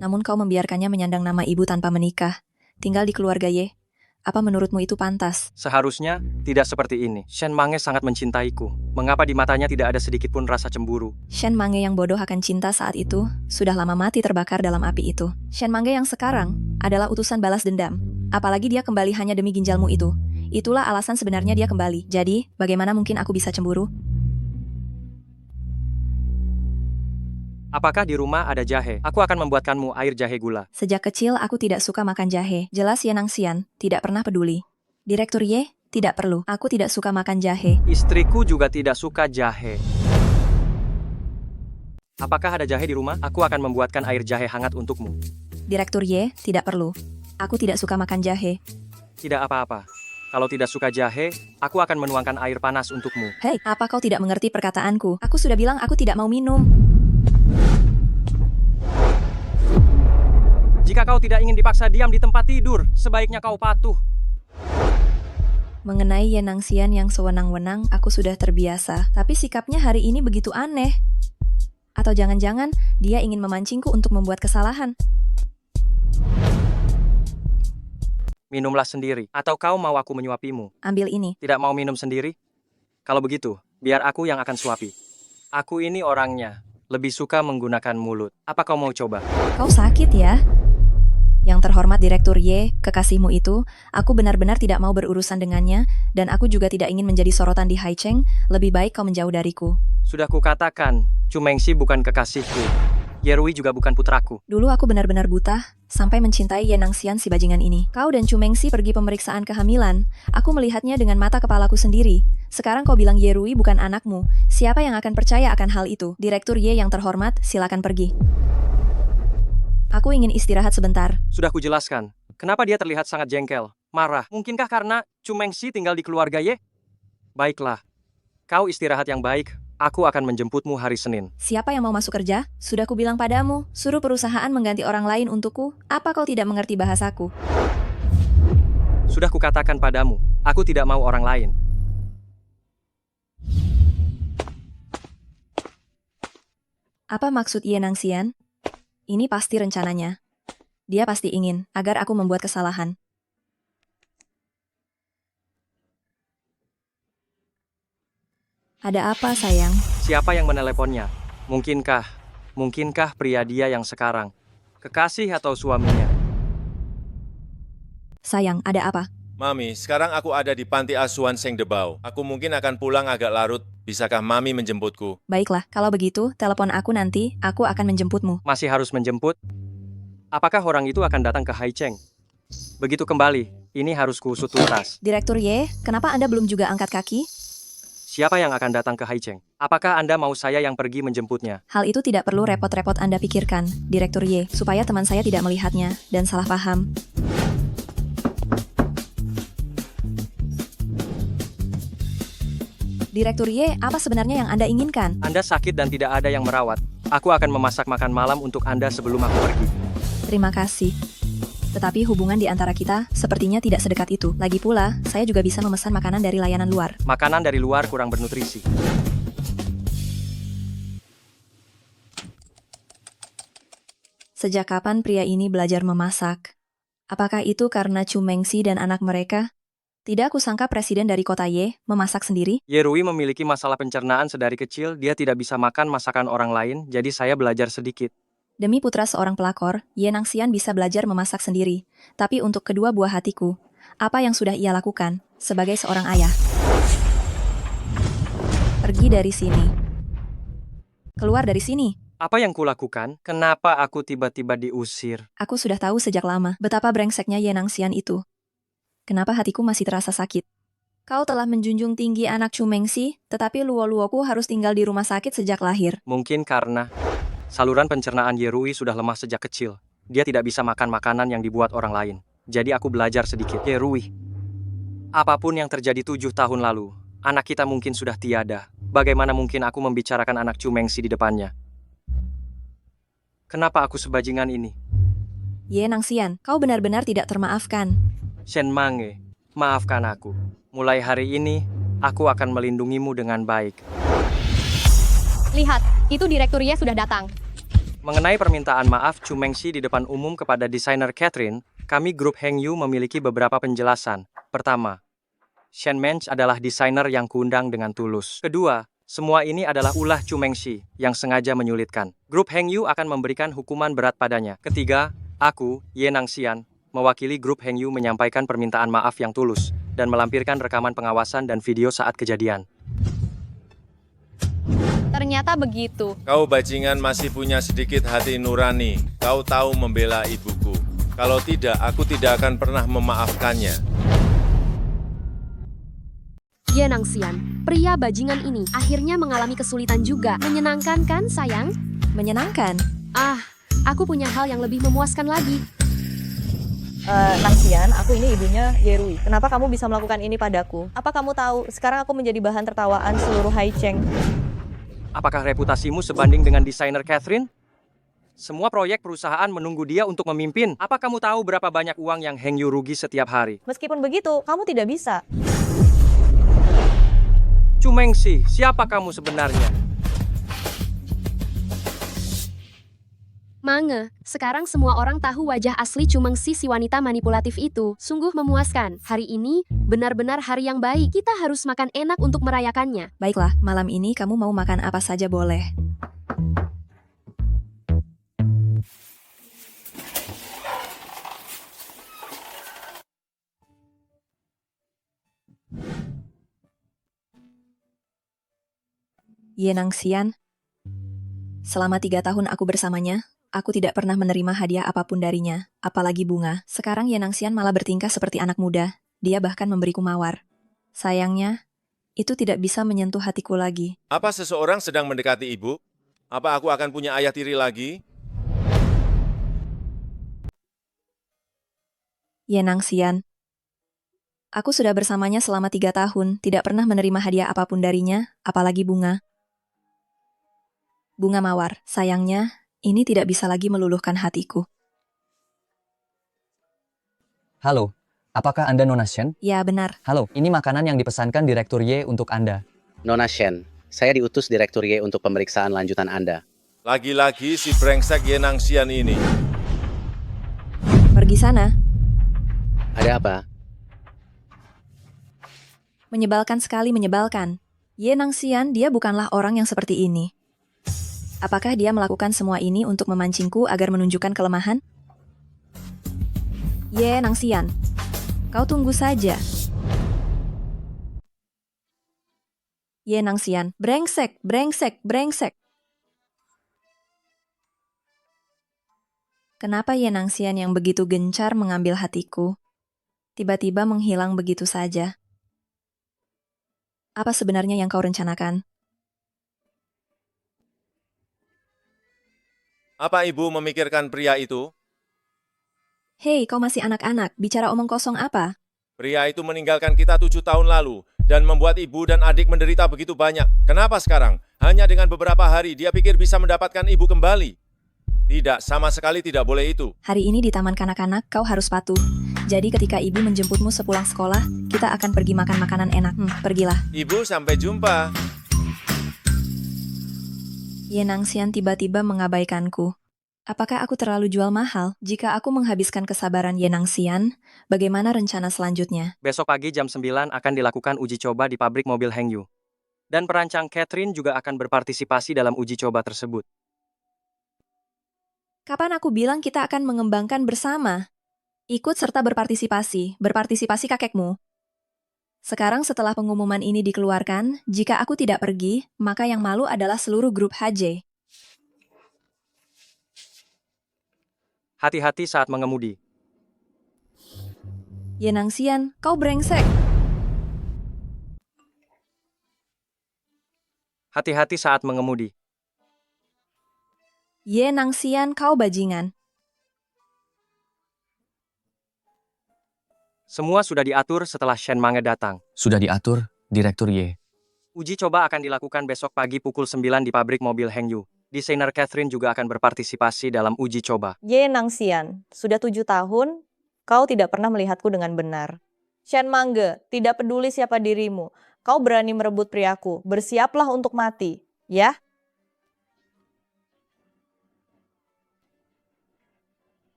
Namun kau membiarkannya menyandang nama ibu tanpa menikah. Tinggal di keluarga Y. Apa menurutmu itu pantas? Seharusnya tidak seperti ini. Shen Mange sangat mencintaiku. Mengapa di matanya tidak ada sedikit pun rasa cemburu? Shen Mange yang bodoh akan cinta saat itu sudah lama mati terbakar dalam api itu. Shen Mange yang sekarang adalah utusan balas dendam. Apalagi dia kembali hanya demi ginjalmu itu. Itulah alasan sebenarnya dia kembali. Jadi, bagaimana mungkin aku bisa cemburu? Apakah di rumah ada jahe? Aku akan membuatkanmu air jahe gula. Sejak kecil aku tidak suka makan jahe. Jelas Yenang Xian tidak pernah peduli. Direktur Y, tidak perlu. Aku tidak suka makan jahe. Istriku juga tidak suka jahe. Apakah ada jahe di rumah? Aku akan membuatkan air jahe hangat untukmu. Direktur Y, tidak perlu. Aku tidak suka makan jahe. Tidak apa-apa. Kalau tidak suka jahe, aku akan menuangkan air panas untukmu. Hei, apa kau tidak mengerti perkataanku? Aku sudah bilang aku tidak mau minum. Jika kau tidak ingin dipaksa diam di tempat tidur, sebaiknya kau patuh. Mengenai Yenang Xian yang sewenang-wenang, aku sudah terbiasa. Tapi sikapnya hari ini begitu aneh. Atau jangan-jangan dia ingin memancingku untuk membuat kesalahan. Minumlah sendiri, atau kau mau aku menyuapimu? Ambil ini. Tidak mau minum sendiri? Kalau begitu, biar aku yang akan suapi. Aku ini orangnya lebih suka menggunakan mulut. Apa kau mau coba? Kau sakit ya? Yang terhormat Direktur Y, kekasihmu itu, aku benar-benar tidak mau berurusan dengannya, dan aku juga tidak ingin menjadi sorotan di Haicheng, lebih baik kau menjauh dariku. Sudah kukatakan, Chumengxi bukan kekasihku. Yerui juga bukan putraku. Dulu aku benar-benar buta, sampai mencintai Yenang Xian si bajingan ini. Kau dan Chumengxi pergi pemeriksaan kehamilan, aku melihatnya dengan mata kepalaku sendiri. Sekarang kau bilang Yerui bukan anakmu, siapa yang akan percaya akan hal itu? Direktur Y yang terhormat, silakan pergi. Aku ingin istirahat sebentar. Sudah kujelaskan. Kenapa dia terlihat sangat jengkel, marah? Mungkinkah karena Chumengxi tinggal di keluarga Ye? Baiklah. Kau istirahat yang baik. Aku akan menjemputmu hari Senin. Siapa yang mau masuk kerja? Sudah kubilang padamu, suruh perusahaan mengganti orang lain untukku. Apa kau tidak mengerti bahasaku? Sudah kukatakan padamu, aku tidak mau orang lain. Apa maksud Yenang Xian? Ini pasti rencananya. Dia pasti ingin agar aku membuat kesalahan. Ada apa, sayang? Siapa yang meneleponnya? Mungkinkah pria dia yang sekarang? Kekasih atau suaminya? Sayang, ada apa? Mami, sekarang aku ada di panti asuhan Sengdebau. Aku mungkin akan pulang agak larut. Bisakah Mami menjemputku? Baiklah, kalau begitu, telepon aku nanti, aku akan menjemputmu. Masih harus menjemput? Apakah orang itu akan datang ke Haicheng? Begitu kembali, ini harus kuusut tuntas. Direktur Ye, kenapa Anda belum juga angkat kaki? Siapa yang akan datang ke Haicheng? Apakah Anda mau saya yang pergi menjemputnya? Hal itu tidak perlu repot-repot Anda pikirkan, Direktur Ye, supaya teman saya tidak melihatnya dan salah paham. Direktur Ye, apa sebenarnya yang Anda inginkan? Anda sakit dan tidak ada yang merawat. Aku akan memasak makan malam untuk Anda sebelum aku pergi. Terima kasih. Tetapi hubungan di antara kita sepertinya tidak sedekat itu. Lagi pula, saya juga bisa memesan makanan dari layanan luar. Makanan dari luar kurang bernutrisi. Sejak kapan pria ini belajar memasak? Apakah itu karena Chu Mengxi dan anak mereka? Tidak kusangka presiden dari kota Ye memasak sendiri. Ye Rui memiliki masalah pencernaan sedari kecil, dia tidak bisa makan masakan orang lain, jadi saya belajar sedikit. Demi putra seorang pelakor, Ye Nangxian bisa belajar memasak sendiri. Tapi untuk kedua buah hatiku, apa yang sudah ia lakukan sebagai seorang ayah? Pergi dari sini. Keluar dari sini. Apa yang kulakukan? Kenapa aku tiba-tiba diusir? Aku sudah tahu sejak lama betapa brengseknya Ye Nangxian itu. Kenapa hatiku masih terasa sakit? Kau telah menjunjung tinggi anak Chu Mengxi, tetapi luo-luoku harus tinggal di rumah sakit sejak lahir. Mungkin karena saluran pencernaan Ye Rui sudah lemah sejak kecil. Dia tidak bisa makan makanan yang dibuat orang lain. Jadi aku belajar sedikit. Ye Rui, apapun yang terjadi 7 tahun lalu, anak kita mungkin sudah tiada. Bagaimana mungkin aku membicarakan anak Chu Mengxi di depannya? Kenapa aku sebajingan ini? Ye Nangxian, kau benar-benar tidak termaafkan. Shen Mange, maafkan aku. Mulai hari ini, aku akan melindungimu dengan baik. Lihat, itu Direktur Ye sudah datang. Mengenai permintaan maaf Chu Mengxi di depan umum kepada desainer Catherine, kami grup Heng Yu memiliki beberapa penjelasan. Pertama, Shen Mench adalah desainer yang kuundang dengan tulus. Kedua, semua ini adalah ulah Chu Mengxi yang sengaja menyulitkan. Grup Heng Yu akan memberikan hukuman berat padanya. Ketiga, aku, Ye Nangxian, mewakili grup Heng Yu menyampaikan permintaan maaf yang tulus dan melampirkan rekaman pengawasan dan video saat kejadian. Ternyata begitu. Kau bajingan masih punya sedikit hati nurani. Kau tahu membela ibuku. Kalau tidak, aku tidak akan pernah memaafkannya. Ye Nangxian, pria bajingan ini akhirnya mengalami kesulitan juga. Menyenangkan kan, sayang? Menyenangkan. Aku punya hal yang lebih memuaskan lagi. Nangxian, aku ini ibunya Ye Rui. Kenapa kamu bisa melakukan ini padaku? Apa kamu tahu, sekarang aku menjadi bahan tertawaan seluruh Haicheng. Apakah reputasimu sebanding dengan desainer Catherine? Semua proyek perusahaan menunggu dia untuk memimpin. Apa kamu tahu berapa banyak uang yang Heng Yu rugi setiap hari? Meskipun begitu, kamu tidak bisa. Chu Mengxi, siapa kamu sebenarnya? Mange, sekarang semua orang tahu wajah asli Chu Mengxi si wanita manipulatif itu. Sungguh memuaskan. Hari ini, benar-benar hari yang baik. Kita harus makan enak untuk merayakannya. Baiklah, malam ini kamu mau makan apa saja boleh. Ye Nangxian, selama 3 tahun aku bersamanya, aku tidak pernah menerima hadiah apapun darinya, apalagi bunga. Sekarang Ye Nangxian malah bertingkah seperti anak muda. Dia bahkan memberiku mawar. Sayangnya, itu tidak bisa menyentuh hatiku lagi. Apa seseorang sedang mendekati ibu? Apa aku akan punya ayah tiri lagi? Ye Nangxian, aku sudah bersamanya selama 3 tahun, tidak pernah menerima hadiah apapun darinya, apalagi bunga. Bunga mawar, sayangnya, ini tidak bisa lagi meluluhkan hatiku. Halo, apakah Anda Nona Shen? Ya, benar. Halo, ini makanan yang dipesankan Direktur Ye untuk Anda. Nona Shen, saya diutus Direktur Ye untuk pemeriksaan lanjutan Anda. Lagi-lagi si brengsek Ye Nangxian ini. Pergi sana. Ada apa? Menyebalkan sekali, menyebalkan. Ye Nangxian, dia bukanlah orang yang seperti ini. Apakah dia melakukan semua ini untuk memancingku agar menunjukkan kelemahan? Ye Nangxian, kau tunggu saja. Ye Nangxian, brengsek, brengsek, brengsek. Kenapa Ye Nangxian yang begitu gencar mengambil hatiku, tiba-tiba menghilang begitu saja? Apa sebenarnya yang kau rencanakan? Apa ibu memikirkan pria itu? Hei, kau masih anak-anak, bicara omong kosong apa? Pria itu meninggalkan kita 7 tahun lalu dan membuat ibu dan adik menderita begitu banyak. Kenapa sekarang? Hanya dengan beberapa hari dia pikir bisa mendapatkan ibu kembali. Tidak, sama sekali tidak boleh itu. Hari ini di taman kanak-kanak kau harus patuh. Jadi ketika ibu menjemputmu sepulang sekolah, kita akan pergi makan makanan enak. Pergilah. Ibu, sampai jumpa. Ye Nangxian tiba-tiba mengabaikanku. Apakah aku terlalu jual mahal? Jika aku menghabiskan kesabaran Ye Nangxian, bagaimana rencana selanjutnya? Besok pagi jam 9 akan dilakukan uji coba di pabrik mobil Hengyu. Dan perancang Catherine juga akan berpartisipasi dalam uji coba tersebut. Kapan aku bilang kita akan mengembangkan bersama? Ikut serta berpartisipasi kakekmu. Sekarang setelah pengumuman ini dikeluarkan, jika aku tidak pergi, maka yang malu adalah seluruh grup HJ. Hati-hati saat mengemudi. Ye Nangxian, kau brengsek. Hati-hati saat mengemudi. Ye Nangxian, kau bajingan. Semua sudah diatur setelah Shen Mange datang. Sudah diatur, Direktur Ye. Uji coba akan dilakukan besok pagi pukul 9 di pabrik mobil Hengyu. Desainer Catherine juga akan berpartisipasi dalam uji coba. Ye Nangxian, sudah 7 tahun, kau tidak pernah melihatku dengan benar. Shen Mange, tidak peduli siapa dirimu, kau berani merebut priaku, bersiaplah untuk mati, ya?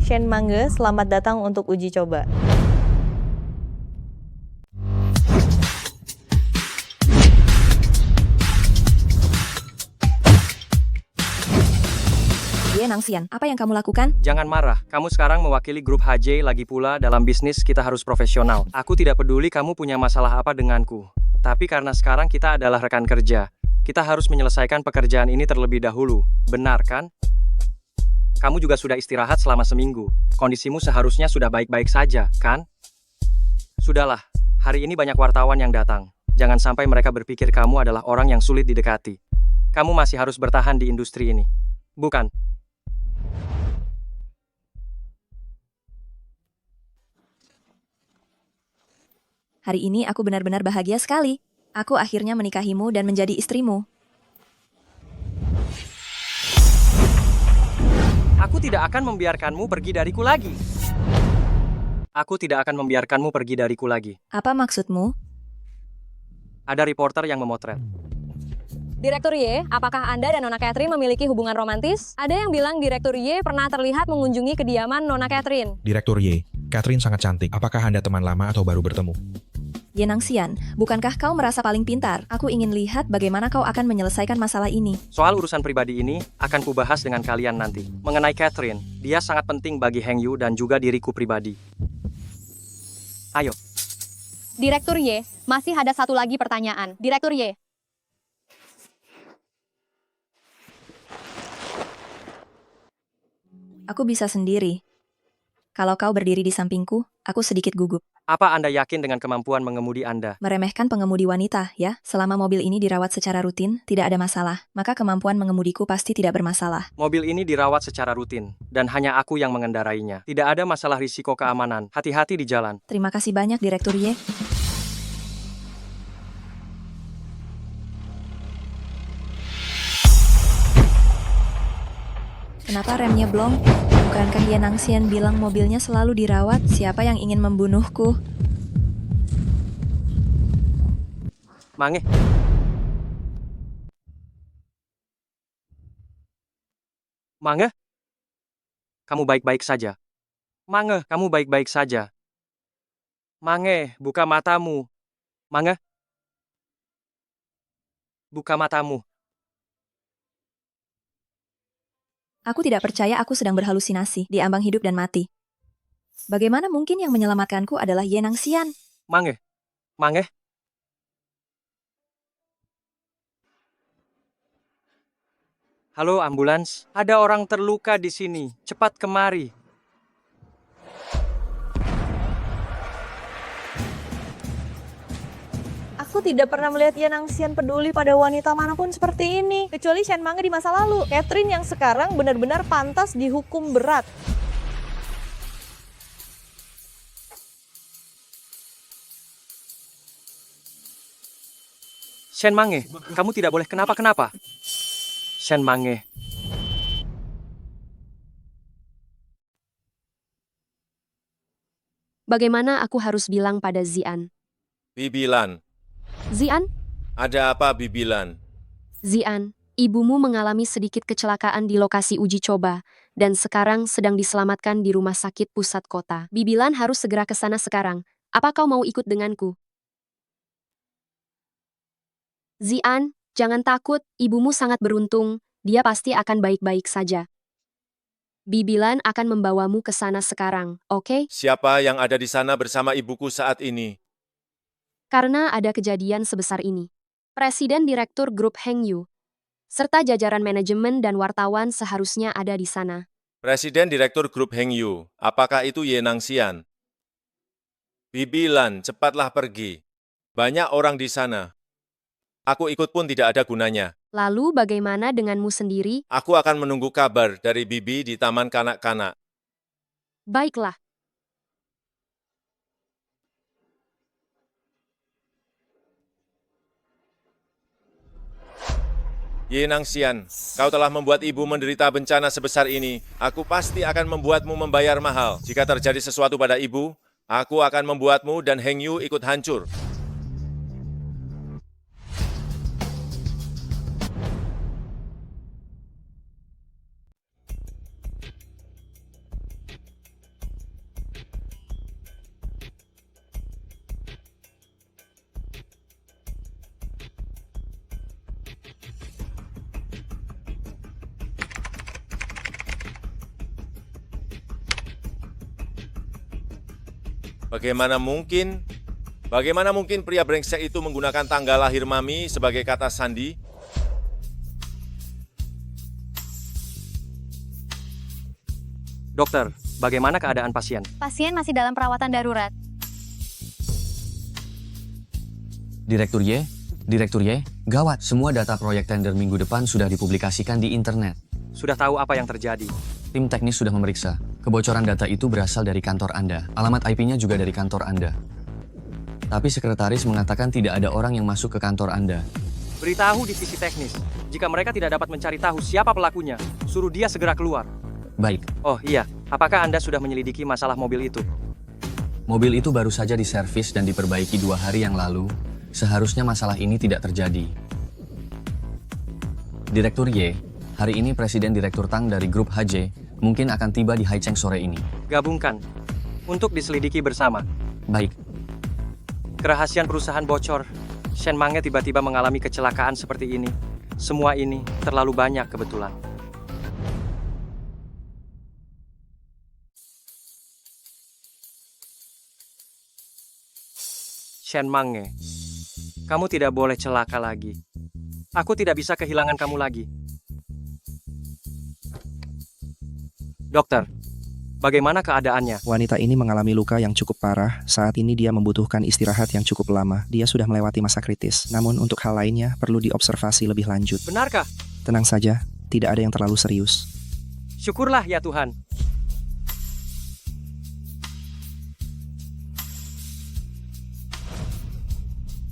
Shen Mange, selamat datang untuk uji coba. Ye Nangxian, apa yang kamu lakukan? Jangan marah, kamu sekarang mewakili grup HJ, lagi pula dalam bisnis kita harus profesional. Aku tidak peduli kamu punya masalah apa denganku. Tapi karena sekarang kita adalah rekan kerja, kita harus menyelesaikan pekerjaan ini terlebih dahulu. Benar kan? Kamu juga sudah istirahat selama seminggu. Kondisimu seharusnya sudah baik-baik saja, kan? Sudahlah, hari ini banyak wartawan yang datang. Jangan sampai mereka berpikir kamu adalah orang yang sulit didekati. Kamu masih harus bertahan di industri ini. Bukan? Hari ini aku benar-benar bahagia sekali. Aku akhirnya menikahimu dan menjadi istrimu. Aku tidak akan membiarkanmu pergi dariku lagi. Aku tidak akan membiarkanmu pergi dariku lagi. Apa maksudmu? Ada reporter yang memotret. Direktur Y, apakah Anda dan Nona Catherine memiliki hubungan romantis? Ada yang bilang Direktur Y pernah terlihat mengunjungi kediaman Nona Catherine. Direktur Y, Catherine sangat cantik. Apakah Anda teman lama atau baru bertemu? Ye Nangxian, bukankah kau merasa paling pintar? Aku ingin lihat bagaimana kau akan menyelesaikan masalah ini. Soal urusan pribadi ini, akan kubahas dengan kalian nanti. Mengenai Catherine, dia sangat penting bagi Hengyu dan juga diriku pribadi. Ayo. Direktur Y, masih ada satu lagi pertanyaan. Direktur Y. Aku bisa sendiri. Kalau kau berdiri di sampingku, aku sedikit gugup. Apa Anda yakin dengan kemampuan mengemudi Anda? Meremehkan pengemudi wanita, ya? Selama mobil ini dirawat secara rutin, tidak ada masalah. Maka kemampuan mengemudiku pasti tidak bermasalah. Mobil ini dirawat secara rutin, dan hanya aku yang mengendarainya. Tidak ada masalah risiko keamanan. Hati-hati di jalan. Terima kasih banyak, Direktur Y. Kenapa remnya blong? Bukankah Ye Nangxian bilang mobilnya selalu dirawat? Siapa yang ingin membunuhku? Mange. Mange? Kamu baik-baik saja. Mange, kamu baik-baik saja. Mange, buka matamu. Mange. Buka matamu. Aku tidak percaya aku sedang berhalusinasi di ambang hidup dan mati. Bagaimana mungkin yang menyelamatkanku adalah Ye Nangxian? Mange. Mange. Halo ambulans, ada orang terluka di sini. Cepat kemari. Aku tidak pernah melihat Ye Nangxian peduli pada wanita manapun seperti ini. Kecuali Shen Mange di masa lalu. Catherine yang sekarang benar-benar pantas dihukum berat. Shen Mange, kamu tidak boleh kenapa-kenapa. Shen Mange. Bagaimana aku harus bilang pada Zian? Bibilan. Zian? Ada apa, Bibilan? Zian, ibumu mengalami sedikit kecelakaan di lokasi uji coba, dan sekarang sedang diselamatkan di rumah sakit pusat kota. Bibilan harus segera ke sana sekarang. Apa kau mau ikut denganku? Zian, jangan takut, ibumu sangat beruntung, dia pasti akan baik-baik saja. Bibilan akan membawamu ke sana sekarang, oke? Siapa yang ada di sana bersama ibuku saat ini? Karena ada kejadian sebesar ini. Presiden Direktur Grup Heng Yu, serta jajaran manajemen dan wartawan seharusnya ada di sana. Presiden Direktur Grup Heng Yu, apakah itu Ye Nangxian? Bibilan, cepatlah pergi. Banyak orang di sana. Aku ikut pun tidak ada gunanya. Lalu bagaimana denganmu sendiri? Aku akan menunggu kabar dari Bibi di Taman Kanak-Kanak. Baiklah. Ye Nangxian, kau telah membuat ibu menderita bencana sebesar ini. Aku pasti akan membuatmu membayar mahal. Jika terjadi sesuatu pada ibu, aku akan membuatmu dan Heng Yu ikut hancur. Bagaimana mungkin pria brengsek itu menggunakan tanggal lahir Mami sebagai kata sandi? Dokter, bagaimana keadaan pasien? Pasien masih dalam perawatan darurat. Direktur Y, gawat, semua data proyek tender minggu depan sudah dipublikasikan di internet. Sudah tahu apa yang terjadi? Tim teknis sudah memeriksa. Kebocoran data itu berasal dari kantor Anda. Alamat IP-nya juga dari kantor Anda. Tapi sekretaris mengatakan tidak ada orang yang masuk ke kantor Anda. Beritahu divisi teknis. Jika mereka tidak dapat mencari tahu siapa pelakunya, suruh dia segera keluar. Baik. Oh iya, apakah Anda sudah menyelidiki masalah mobil itu? Mobil itu baru saja diservis dan diperbaiki 2 hari yang lalu. Seharusnya masalah ini tidak terjadi. Direktur Y, hari ini Presiden Direktur Tang dari Grup HJ mungkin akan tiba di Haicheng sore ini. Gabungkan untuk diselidiki bersama. Baik. Kerahasiaan perusahaan bocor. Shen Mange tiba-tiba mengalami kecelakaan seperti ini. Semua ini terlalu banyak kebetulan. Shen Mange, kamu tidak boleh celaka lagi. Aku tidak bisa kehilangan kamu lagi. Dokter, bagaimana keadaannya? Wanita ini mengalami luka yang cukup parah. Saat ini dia membutuhkan istirahat yang cukup lama. Dia sudah melewati masa kritis. Namun untuk hal lainnya perlu diobservasi lebih lanjut. Benarkah? Tenang saja, tidak ada yang terlalu serius. Syukurlah ya Tuhan.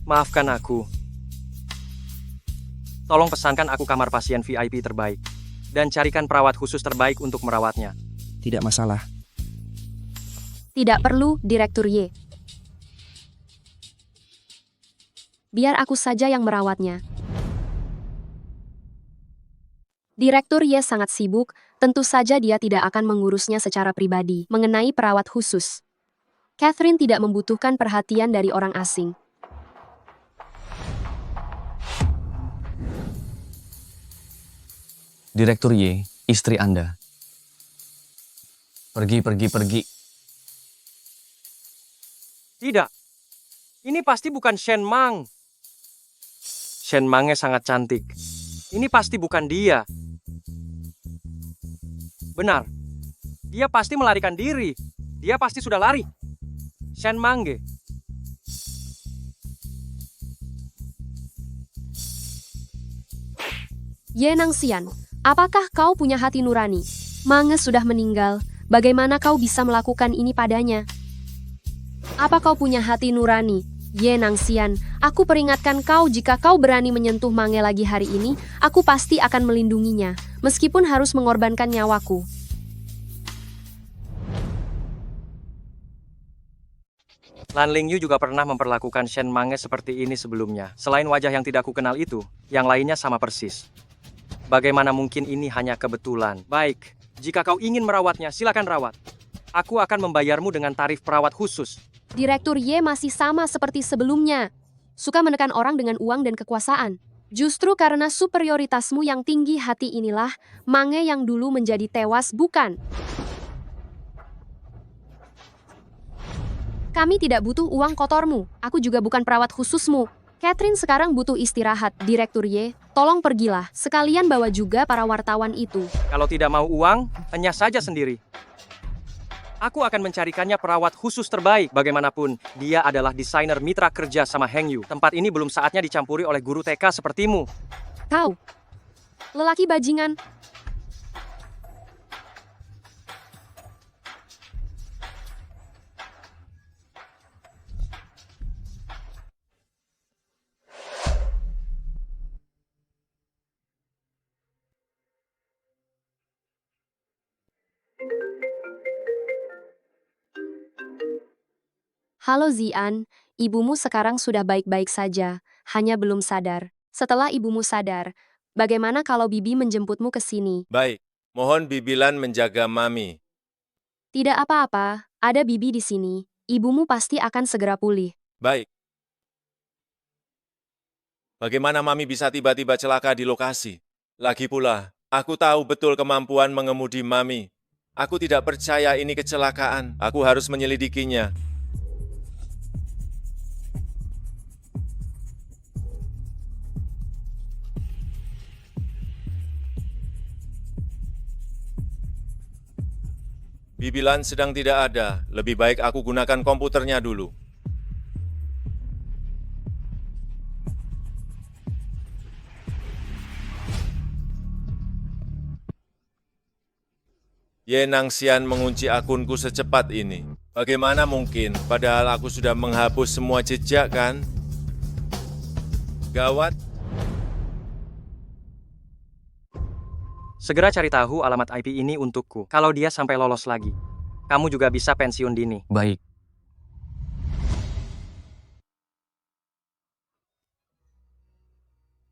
Maafkan aku. Tolong pesankan aku kamar pasien VIP terbaik. Dan carikan perawat khusus terbaik untuk merawatnya. Tidak masalah. Tidak perlu, Direktur Y. Biar aku saja yang merawatnya. Direktur Ye sangat sibuk, tentu saja dia tidak akan mengurusnya secara pribadi mengenai perawat khusus. Catherine tidak membutuhkan perhatian dari orang asing. Direktur Y, istri Anda. Pergi. Tidak. Ini pasti bukan Shen Mang. Shen Mangnya sangat cantik. Ini pasti bukan dia. Benar. Dia pasti melarikan diri. Dia pasti sudah lari. Shen Mangge. Ye Nangxian, apakah kau punya hati nurani? Mange sudah meninggal, bagaimana kau bisa melakukan ini padanya? Apa kau punya hati nurani? Ye Nangxian, aku peringatkan kau jika kau berani menyentuh Mange lagi hari ini, aku pasti akan melindunginya, meskipun harus mengorbankan nyawaku. Lan Lingyu juga pernah memperlakukan Shen Mange seperti ini sebelumnya. Selain wajah yang tidak kukenal itu, yang lainnya sama persis. Bagaimana mungkin ini hanya kebetulan? Baik, jika kau ingin merawatnya, silakan rawat. Aku akan membayarmu dengan tarif perawat khusus. Direktur Ye masih sama seperti sebelumnya. Suka menekan orang dengan uang dan kekuasaan. Justru karena superioritasmu yang tinggi hati inilah, Mange yang dulu menjadi tewas bukan? Kami tidak butuh uang kotormu. Aku juga bukan perawat khususmu. Catherine sekarang butuh istirahat. Direktur Ye, tolong pergilah. Sekalian bawa juga para wartawan itu. Kalau tidak mau uang, enyah saja sendiri. Aku akan mencarikannya perawat khusus terbaik. Bagaimanapun, dia adalah desainer mitra kerja sama Heng Yu. Tempat ini belum saatnya dicampuri oleh guru TK sepertimu. Kau, lelaki bajingan. Halo Zian, ibumu sekarang sudah baik-baik saja, hanya belum sadar. Setelah ibumu sadar, bagaimana kalau Bibi menjemputmu ke sini? Baik, mohon Bibilan menjaga Mami. Tidak apa-apa, ada Bibi di sini. Ibumu pasti akan segera pulih. Baik. Bagaimana Mami bisa tiba-tiba celaka di lokasi? Lagi pula, aku tahu betul kemampuan mengemudi Mami. Aku tidak percaya ini kecelakaan. Aku harus menyelidikinya. Bibilan sedang tidak ada. Lebih baik aku gunakan komputernya dulu. Ye Nangxian mengunci akunku secepat ini. Bagaimana mungkin? Padahal aku sudah menghapus semua jejak, kan? Gawat. Segera cari tahu alamat IP ini untukku. Kalau dia sampai lolos lagi, kamu juga bisa pensiun dini. Baik.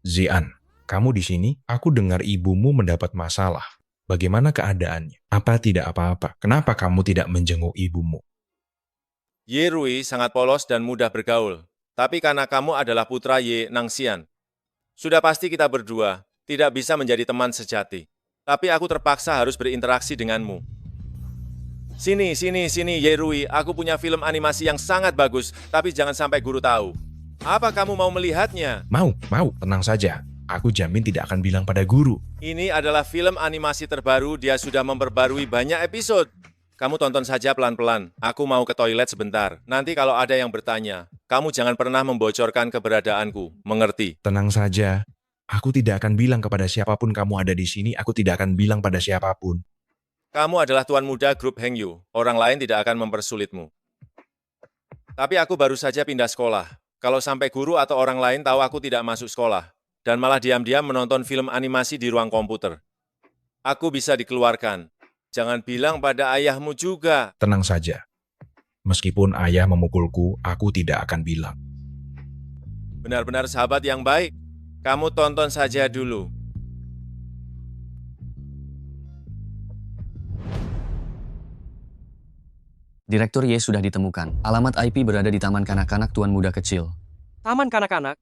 Zian, kamu di sini? Aku dengar ibumu mendapat masalah. Bagaimana keadaannya? Apa tidak apa-apa? Kenapa kamu tidak menjenguk ibumu? Ye Rui sangat polos dan mudah bergaul. Tapi karena kamu adalah putra Ye Nangxian, sudah pasti kita berdua tidak bisa menjadi teman sejati. Tapi aku terpaksa harus berinteraksi denganmu. Sini, Ye Rui. Aku punya film animasi yang sangat bagus, tapi jangan sampai guru tahu. Apa kamu mau melihatnya? Mau. Tenang saja. Aku jamin tidak akan bilang pada guru. Ini adalah film animasi terbaru, dia sudah memperbarui banyak episode. Kamu tonton saja pelan-pelan. Aku mau ke toilet sebentar. Nanti kalau ada yang bertanya, kamu jangan pernah membocorkan keberadaanku. Mengerti? Tenang saja. Aku tidak akan bilang kepada siapapun kamu ada di sini. Aku tidak akan bilang pada siapapun. Kamu adalah tuan muda grup Heng Yu. Orang lain tidak akan mempersulitmu. Tapi aku baru saja pindah sekolah. Kalau sampai guru atau orang lain tahu aku tidak masuk sekolah, dan malah diam-diam menonton film animasi di ruang komputer, aku bisa dikeluarkan. Jangan bilang pada ayahmu juga. Tenang saja. Meskipun ayah memukulku, aku tidak akan bilang. Benar-benar sahabat yang baik. Kamu tonton saja dulu. Direktur Y sudah ditemukan. Alamat IP berada di Taman Kanak-Kanak Tuan Muda Kecil. Taman kanak-kanak?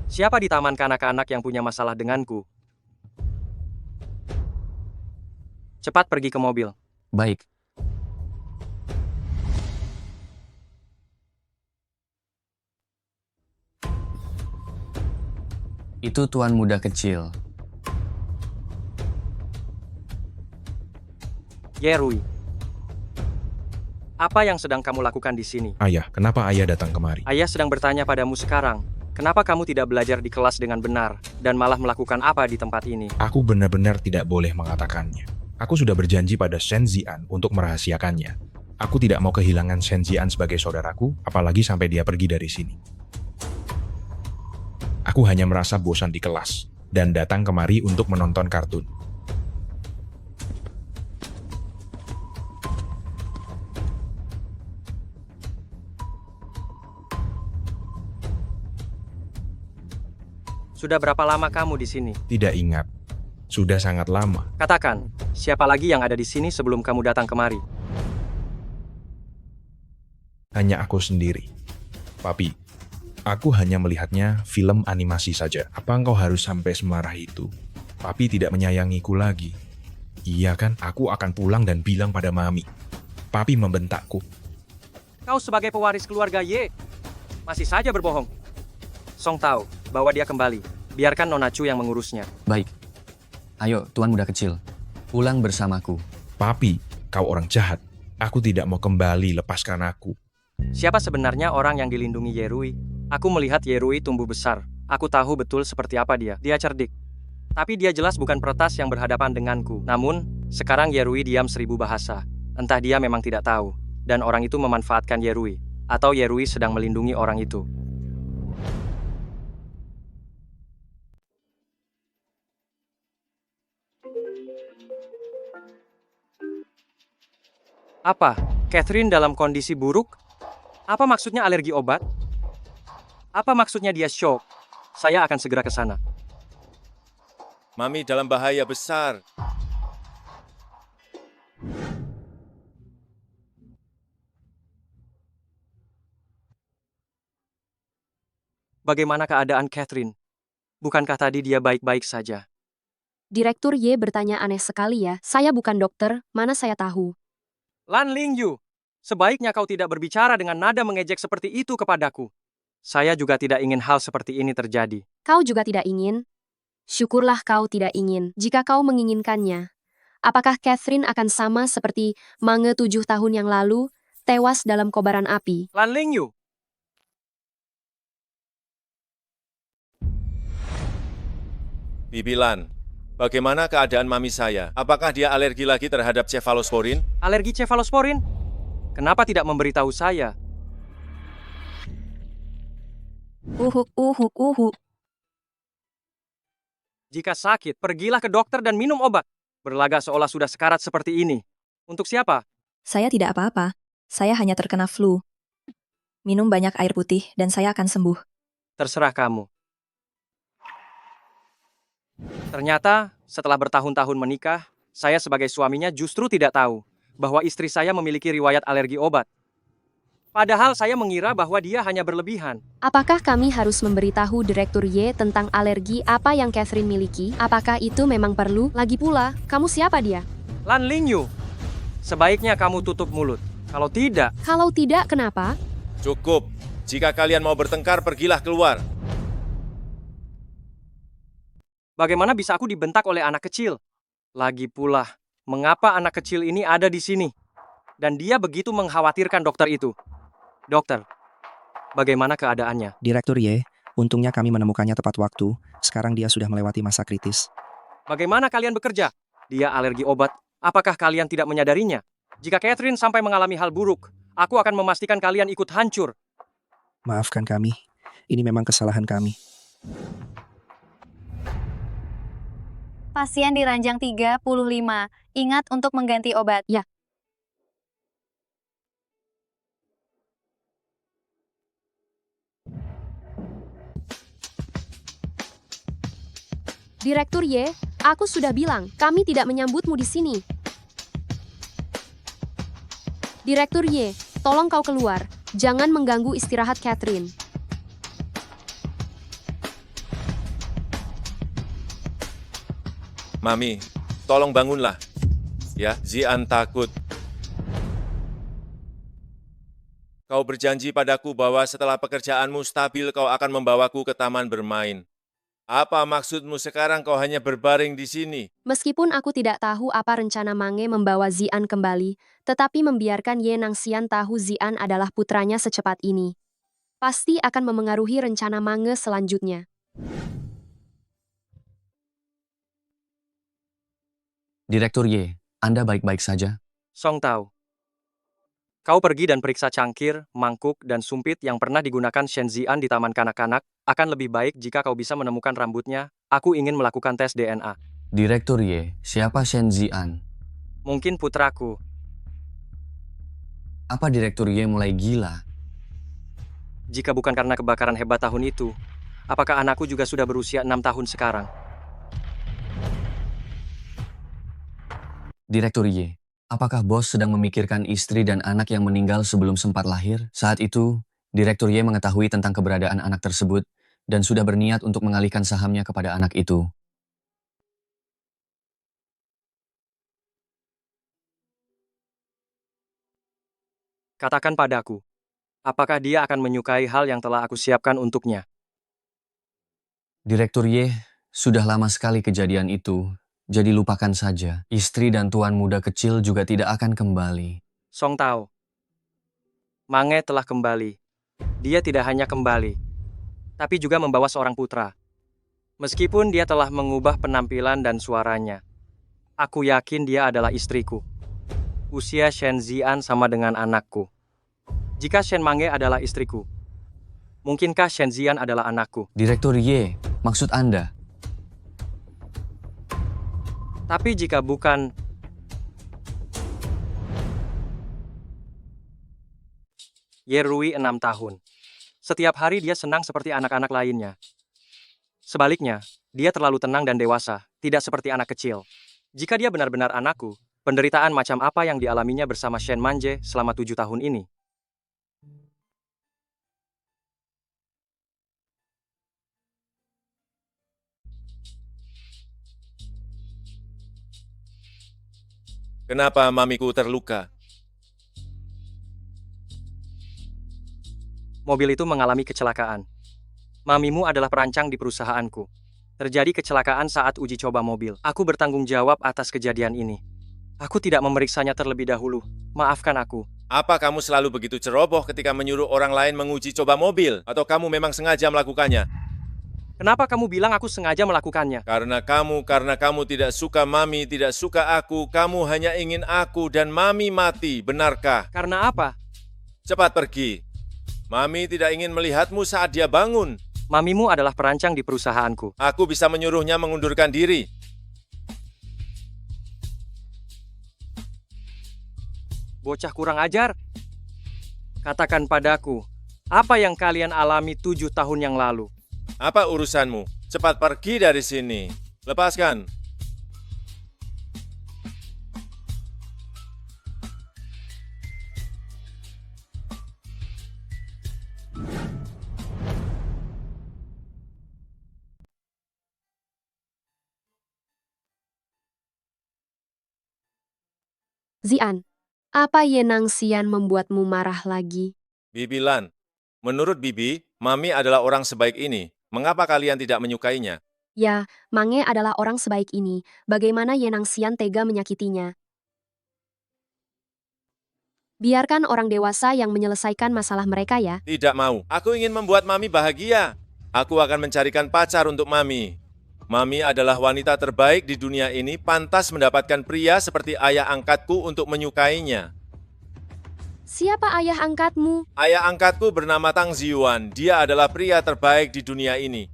Siapa di taman kanak-kanak yang punya masalah denganku? Cepat pergi ke mobil. Baik. Itu Tuan Muda Kecil. Yerui. Apa yang sedang kamu lakukan di sini? Ayah, kenapa ayah datang kemari? Ayah sedang bertanya padamu sekarang. Kenapa kamu tidak belajar di kelas dengan benar dan malah melakukan apa di tempat ini? Aku benar-benar tidak boleh mengatakannya. Aku sudah berjanji pada Shen Zian untuk merahasiakannya. Aku tidak mau kehilangan Shen Zian sebagai saudaraku, apalagi sampai dia pergi dari sini. Aku hanya merasa bosan di kelas dan datang kemari untuk menonton kartun. Sudah berapa lama kamu di sini? Tidak ingat. Sudah sangat lama. Katakan, siapa lagi yang ada di sini sebelum kamu datang kemari? Hanya aku sendiri. Papi, aku hanya melihatnya film animasi saja. Apa engkau harus sampai semarah itu? Papi tidak menyayangiku lagi. Iya kan, aku akan pulang dan bilang pada Mami. Papi membentakku. Kau sebagai pewaris keluarga Y, masih saja berbohong. Song tahu bahwa dia kembali. Biarkan Nona Chu yang mengurusnya. Baik. Ayo, Tuan Muda Kecil. Pulang bersamaku. Papi, kau orang jahat. Aku tidak mau kembali, lepaskan aku. Siapa sebenarnya orang yang dilindungi Yerui? Aku melihat Yerui tumbuh besar. Aku tahu betul seperti apa dia. Dia cerdik. Tapi dia jelas bukan peretas yang berhadapan denganku. Namun, sekarang Yerui diam 1000 bahasa. Entah dia memang tidak tahu. Dan orang itu memanfaatkan Yerui. Atau Yerui sedang melindungi orang itu. Apa? Catherine dalam kondisi buruk? Apa maksudnya alergi obat? Apa maksudnya dia shock? Saya akan segera ke sana. Mami dalam bahaya besar. Bagaimana keadaan Catherine? Bukankah tadi dia baik-baik saja? Direktur Y bertanya aneh sekali ya. Saya bukan dokter, mana saya tahu. Lan Lingyu, sebaiknya kau tidak berbicara dengan nada mengejek seperti itu kepadaku. Saya juga tidak ingin hal seperti ini terjadi. Kau juga tidak ingin? Syukurlah kau tidak ingin. Jika kau menginginkannya, apakah Catherine akan sama seperti Mange 7 tahun yang lalu, tewas dalam kobaran api? Lan Lingyu! Bibi Lan, bagaimana keadaan mami saya? Apakah dia alergi lagi terhadap cefalosporin? Alergi cefalosporin? Kenapa tidak memberitahu saya? Jika sakit, pergilah ke dokter dan minum obat. Berlagak seolah sudah sekarat seperti ini. Untuk siapa? Saya tidak apa-apa. Saya hanya terkena flu. Minum banyak air putih dan saya akan sembuh. Terserah kamu. Ternyata, setelah bertahun-tahun menikah, saya sebagai suaminya justru tidak tahu bahwa istri saya memiliki riwayat alergi obat. Padahal saya mengira bahwa dia hanya berlebihan. Apakah kami harus memberitahu Direktur Y tentang alergi apa yang Catherine miliki? Apakah itu memang perlu? Lagi pula, kamu siapa dia? Lan Lingyu, sebaiknya kamu tutup mulut. Kalau tidak, kenapa? Cukup. Jika kalian mau bertengkar, pergilah keluar. Bagaimana bisa aku dibentak oleh anak kecil? Lagi pula, mengapa anak kecil ini ada di sini? Dan dia begitu mengkhawatirkan dokter itu. Dokter, bagaimana keadaannya? Direktur Y, untungnya kami menemukannya tepat waktu. Sekarang dia sudah melewati masa kritis. Bagaimana kalian bekerja? Dia alergi obat. Apakah kalian tidak menyadarinya? Jika Catherine sampai mengalami hal buruk, aku akan memastikan kalian ikut hancur. Maafkan kami. Ini memang kesalahan kami. Pasien di ranjang 35. Ingat untuk mengganti obat. Ya. Pasien Direktur Ye, aku sudah bilang, kami tidak menyambutmu di sini. Direktur Ye, tolong kau keluar. Jangan mengganggu istirahat Catherine. Mami, tolong bangunlah. Ya, Zian takut. Kau berjanji padaku bahwa setelah pekerjaanmu stabil kau akan membawaku ke taman bermain. Apa maksudmu sekarang kau hanya berbaring di sini? Meskipun aku tidak tahu apa rencana Mange membawa Zian kembali, tetapi membiarkan Ye Nangxian tahu Zian adalah putranya secepat ini pasti akan memengaruhi rencana Mange selanjutnya. Direktur Ye, Anda baik-baik saja? Song Tao. Kau pergi dan periksa cangkir, mangkuk, dan sumpit yang pernah digunakan Shen Zian di taman kanak-kanak. Akan lebih baik jika kau bisa menemukan rambutnya. Aku ingin melakukan tes DNA. Direktur Ye, siapa Shen Zian? Mungkin putraku. Apa Direktur Ye mulai gila? Jika bukan karena kebakaran hebat tahun itu, apakah anakku juga sudah berusia 6 tahun sekarang? Direktur Ye, apakah bos sedang memikirkan istri dan anak yang meninggal sebelum sempat lahir? Saat itu, Direktur Ye mengetahui tentang keberadaan anak tersebut dan sudah berniat untuk mengalihkan sahamnya kepada anak itu. Katakan padaku, apakah dia akan menyukai hal yang telah aku siapkan untuknya? Direktur Ye, sudah lama sekali kejadian itu, jadi lupakan saja. Istri dan tuan muda kecil juga tidak akan kembali. Song Tao. Mange telah kembali. Dia tidak hanya kembali, tapi juga membawa seorang putra. Meskipun dia telah mengubah penampilan dan suaranya, aku yakin dia adalah istriku. Usia Shen Zian sama dengan anakku. Jika Shen Mange adalah istriku, mungkinkah Shen Zian adalah anakku? Direktur Ye, maksud Anda? Tapi jika bukan, Yerui 6 tahun. Setiap hari dia senang seperti anak-anak lainnya. Sebaliknya, dia terlalu tenang dan dewasa, tidak seperti anak kecil. Jika dia benar-benar anakku, penderitaan macam apa yang dialaminya bersama Shen Manje selama 7 tahun ini? Kenapa mamiku terluka? Mobil itu mengalami kecelakaan. Mamimu adalah perancang di perusahaanku. Terjadi kecelakaan saat uji coba mobil. Aku bertanggung jawab atas kejadian ini. Aku tidak memeriksanya terlebih dahulu. Maafkan aku. Apa kamu selalu begitu ceroboh ketika menyuruh orang lain menguji coba mobil? Atau kamu memang sengaja melakukannya? Kenapa kamu bilang aku sengaja melakukannya? Karena kamu tidak suka mami, tidak suka aku. Kamu hanya ingin aku dan mami mati, benarkah? Karena apa? Cepat pergi. Mami tidak ingin melihatmu saat dia bangun. Mamimu adalah perancang di perusahaanku. Aku bisa menyuruhnya mengundurkan diri. Bocah kurang ajar. Katakan padaku, apa yang kalian alami 7 tahun yang lalu? Apa urusanmu? Cepat pergi dari sini. Lepaskan. Zian, apa Ye Nangxian membuatmu marah lagi? Bibi Lan, menurut Bibi, Mami adalah orang sebaik ini. Mengapa kalian tidak menyukainya? Ya, Mange adalah orang sebaik ini. Bagaimana Ye Nangxian tega menyakitinya? Biarkan orang dewasa yang menyelesaikan masalah mereka ya. Tidak mau. Aku ingin membuat Mami bahagia. Aku akan mencarikan pacar untuk Mami. Mami adalah wanita terbaik di dunia ini, pantas mendapatkan pria seperti ayah angkatku untuk menyukainya. Siapa ayah angkatmu? Ayah angkatku bernama Tang Ziyuan. Dia adalah pria terbaik di dunia ini.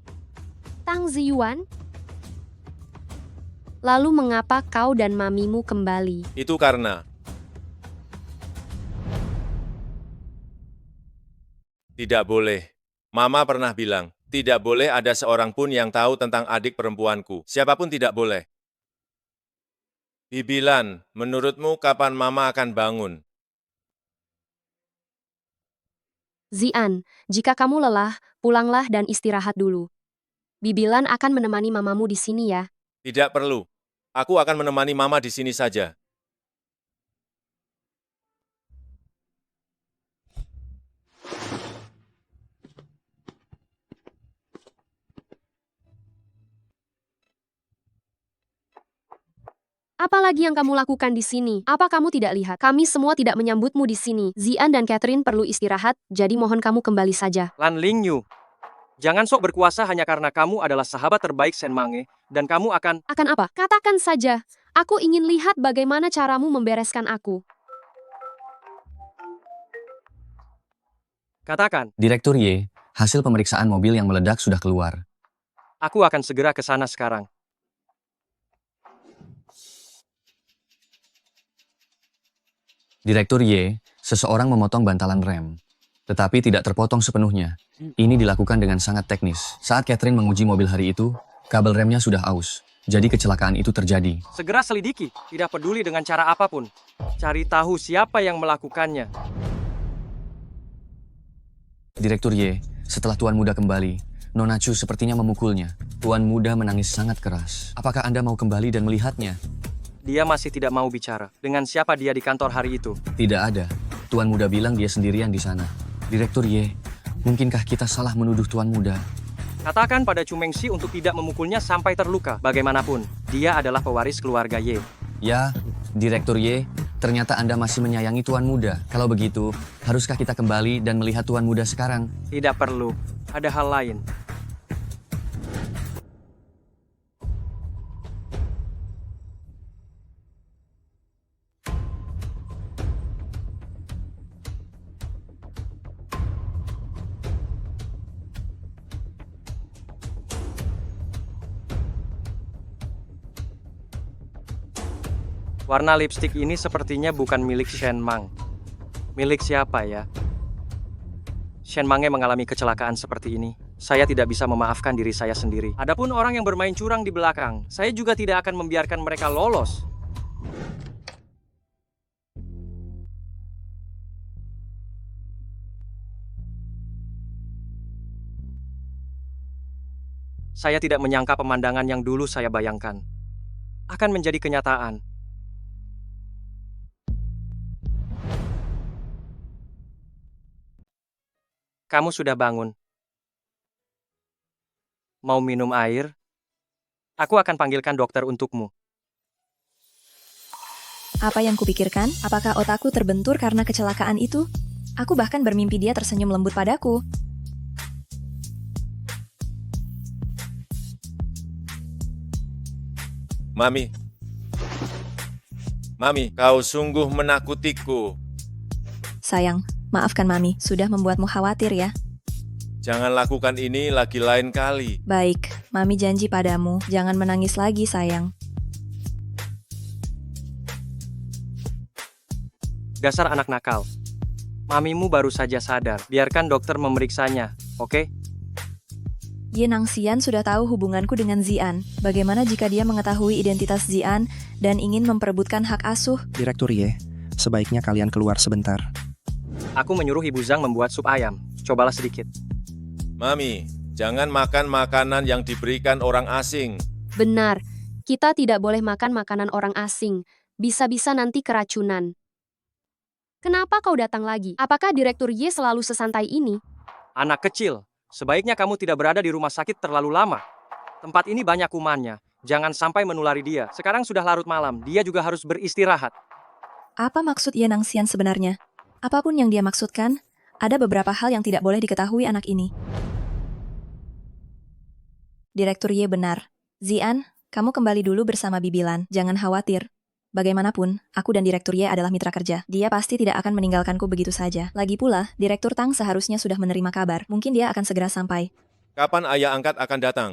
Tang Ziyuan? Lalu mengapa kau dan mamimu kembali? Itu karena tidak boleh. Mama pernah bilang, Tidak boleh ada seorang pun yang tahu tentang adik perempuanku. Siapapun tidak boleh. Bibilan, menurutmu kapan Mama akan bangun? Zian, jika kamu lelah, pulanglah dan istirahat dulu. Bibilan akan menemani mamamu di sini ya. Tidak perlu. Aku akan menemani Mama di sini saja. Apalagi yang kamu lakukan di sini? Apa kamu tidak lihat? Kami semua tidak menyambutmu di sini. Zian dan Catherine perlu istirahat, jadi mohon kamu kembali saja. Lan Lingyu, jangan sok berkuasa hanya karena kamu adalah sahabat terbaik Shen Mange, dan kamu akan... Akan apa? Katakan saja. Aku ingin lihat bagaimana caramu membereskan aku. Katakan, Direktur Y, hasil pemeriksaan mobil yang meledak sudah keluar. aku akan segera ke sana sekarang. Direktur Y, seseorang memotong bantalan rem, tetapi tidak terpotong sepenuhnya. Ini dilakukan dengan sangat teknis. Saat Catherine menguji mobil hari itu, kabel remnya sudah aus. Jadi kecelakaan itu terjadi. Segera selidiki, tidak peduli dengan cara apapun. Cari tahu siapa yang melakukannya. Direktur Y, setelah Tuan Muda kembali, Nona Chu sepertinya memukulnya. Tuan Muda menangis sangat keras. Apakah Anda mau kembali dan melihatnya? Dia masih tidak mau bicara. Dengan siapa dia di kantor hari itu? Tidak ada. Tuan Muda bilang dia sendirian di sana. Direktur Y, mungkinkah kita salah menuduh Tuan Muda? Katakan pada Chu Mengxi untuk tidak memukulnya sampai terluka. Bagaimanapun, dia adalah pewaris keluarga Ye. Ya, Direktur Y, ternyata Anda masih menyayangi Tuan Muda. Kalau begitu, haruskah kita kembali dan melihat Tuan Muda sekarang? Tidak perlu. Ada hal lain. Warna lipstik ini sepertinya bukan milik Shen Mang. Milik siapa ya? Shen Mange mengalami kecelakaan seperti ini. Saya tidak bisa memaafkan diri saya sendiri. Adapun orang yang bermain curang di belakang, saya juga tidak akan membiarkan mereka lolos. Saya tidak menyangka pemandangan yang dulu saya bayangkan akan menjadi kenyataan. Kamu sudah bangun. Mau minum air? Aku akan panggilkan dokter untukmu. Apa yang kupikirkan? Apakah otakku terbentur karena kecelakaan itu? Aku bahkan bermimpi dia tersenyum lembut padaku. Mami. Mami, kau sungguh menakutiku. Sayang, maafkan Mami, sudah membuatmu khawatir ya. Jangan lakukan ini lagi lain kali. Baik, Mami janji padamu, jangan menangis lagi sayang. Dasar anak nakal. Mamimu baru saja sadar. Biarkan dokter memeriksanya, oke? Ye Nangxian sudah tahu hubunganku dengan Zian. Bagaimana jika dia mengetahui identitas Zian dan ingin memperebutkan hak asuh? Direktur Ye, sebaiknya kalian keluar sebentar. Aku menyuruh Ibu Zhang membuat sup ayam. Cobalah sedikit. Mami, jangan makan makanan yang diberikan orang asing. Benar, kita tidak boleh makan makanan orang asing. Bisa-bisa nanti keracunan. Kenapa kau datang lagi? Apakah Direktur Y selalu sesantai ini? Anak kecil, sebaiknya kamu tidak berada di rumah sakit terlalu lama. Tempat ini banyak kumannya. Jangan sampai menulari dia. Sekarang sudah larut malam, dia juga harus beristirahat. Apa maksud Ye Nangxian sebenarnya? Apapun yang dia maksudkan, ada beberapa hal yang tidak boleh diketahui anak ini. Direktur Ye benar. Zian, kamu kembali dulu bersama Bibilan. Jangan khawatir. Bagaimanapun, aku dan Direktur Ye adalah mitra kerja. Dia pasti tidak akan meninggalkanku begitu saja. Lagi pula, Direktur Tang seharusnya sudah menerima kabar. Mungkin dia akan segera sampai. Kapan ayah angkat akan datang?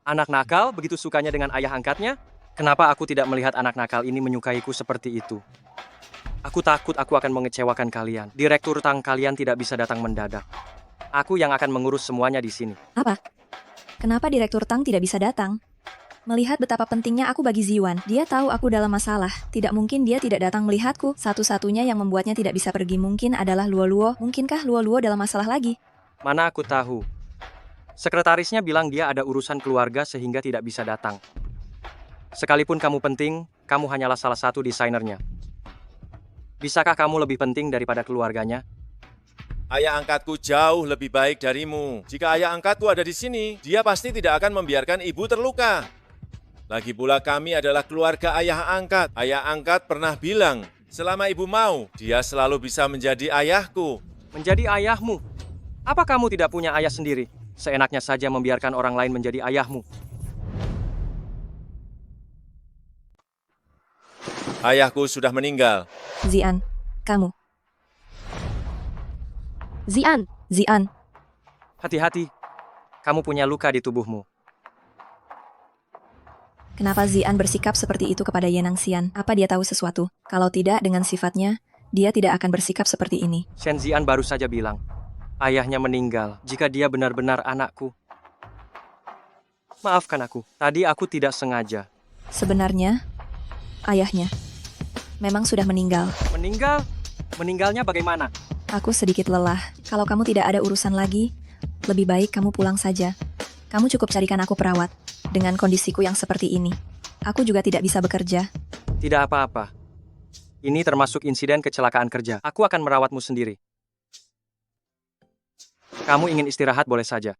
Anak nakal begitu sukanya dengan ayah angkatnya? Kenapa aku tidak melihat anak nakal ini menyukaiku seperti itu? Aku takut aku akan mengecewakan kalian. Direktur Tang kalian tidak bisa datang mendadak. Aku yang akan mengurus semuanya di sini. Apa? Kenapa Direktur Tang tidak bisa datang? Melihat betapa pentingnya aku bagi Ziwan, dia tahu aku dalam masalah. Tidak mungkin dia tidak datang melihatku. Satu-satunya yang membuatnya tidak bisa pergi mungkin adalah Luo-Luo. Mungkinkah Luo-Luo dalam masalah lagi? Mana aku tahu. Sekretarisnya bilang dia ada urusan keluarga sehingga tidak bisa datang. Sekalipun kamu penting, kamu hanyalah salah satu desainernya. Bisakah kamu lebih penting daripada keluarganya? Ayah angkatku jauh lebih baik darimu. Jika ayah angkatku ada di sini, dia pasti tidak akan membiarkan ibu terluka. Lagi pula kami adalah keluarga ayah angkat. Ayah angkat pernah bilang, selama ibu mau, dia selalu bisa menjadi ayahku. Menjadi ayahmu? Apa kamu tidak punya ayah sendiri? Seenaknya saja membiarkan orang lain menjadi ayahmu. Ayahku sudah meninggal. Zian, kamu. Zian. Hati-hati, kamu punya luka di tubuhmu. Kenapa Zian bersikap seperti itu kepada Ye Nangxian? Apa dia tahu sesuatu? Kalau tidak, dengan sifatnya, dia tidak akan bersikap seperti ini. Shen Zian baru saja bilang, ayahnya meninggal jika dia benar-benar anakku. Maafkan aku, tadi aku tidak sengaja. Sebenarnya, ayahnya memang sudah meninggal. Meninggal? Meninggalnya bagaimana? Aku sedikit lelah. Kalau kamu tidak ada urusan lagi, lebih baik kamu pulang saja. Kamu cukup carikan aku perawat. Dengan kondisiku yang seperti ini, aku juga tidak bisa bekerja. Tidak apa-apa. Ini termasuk insiden kecelakaan kerja. Aku akan merawatmu sendiri. Kamu ingin istirahat boleh saja.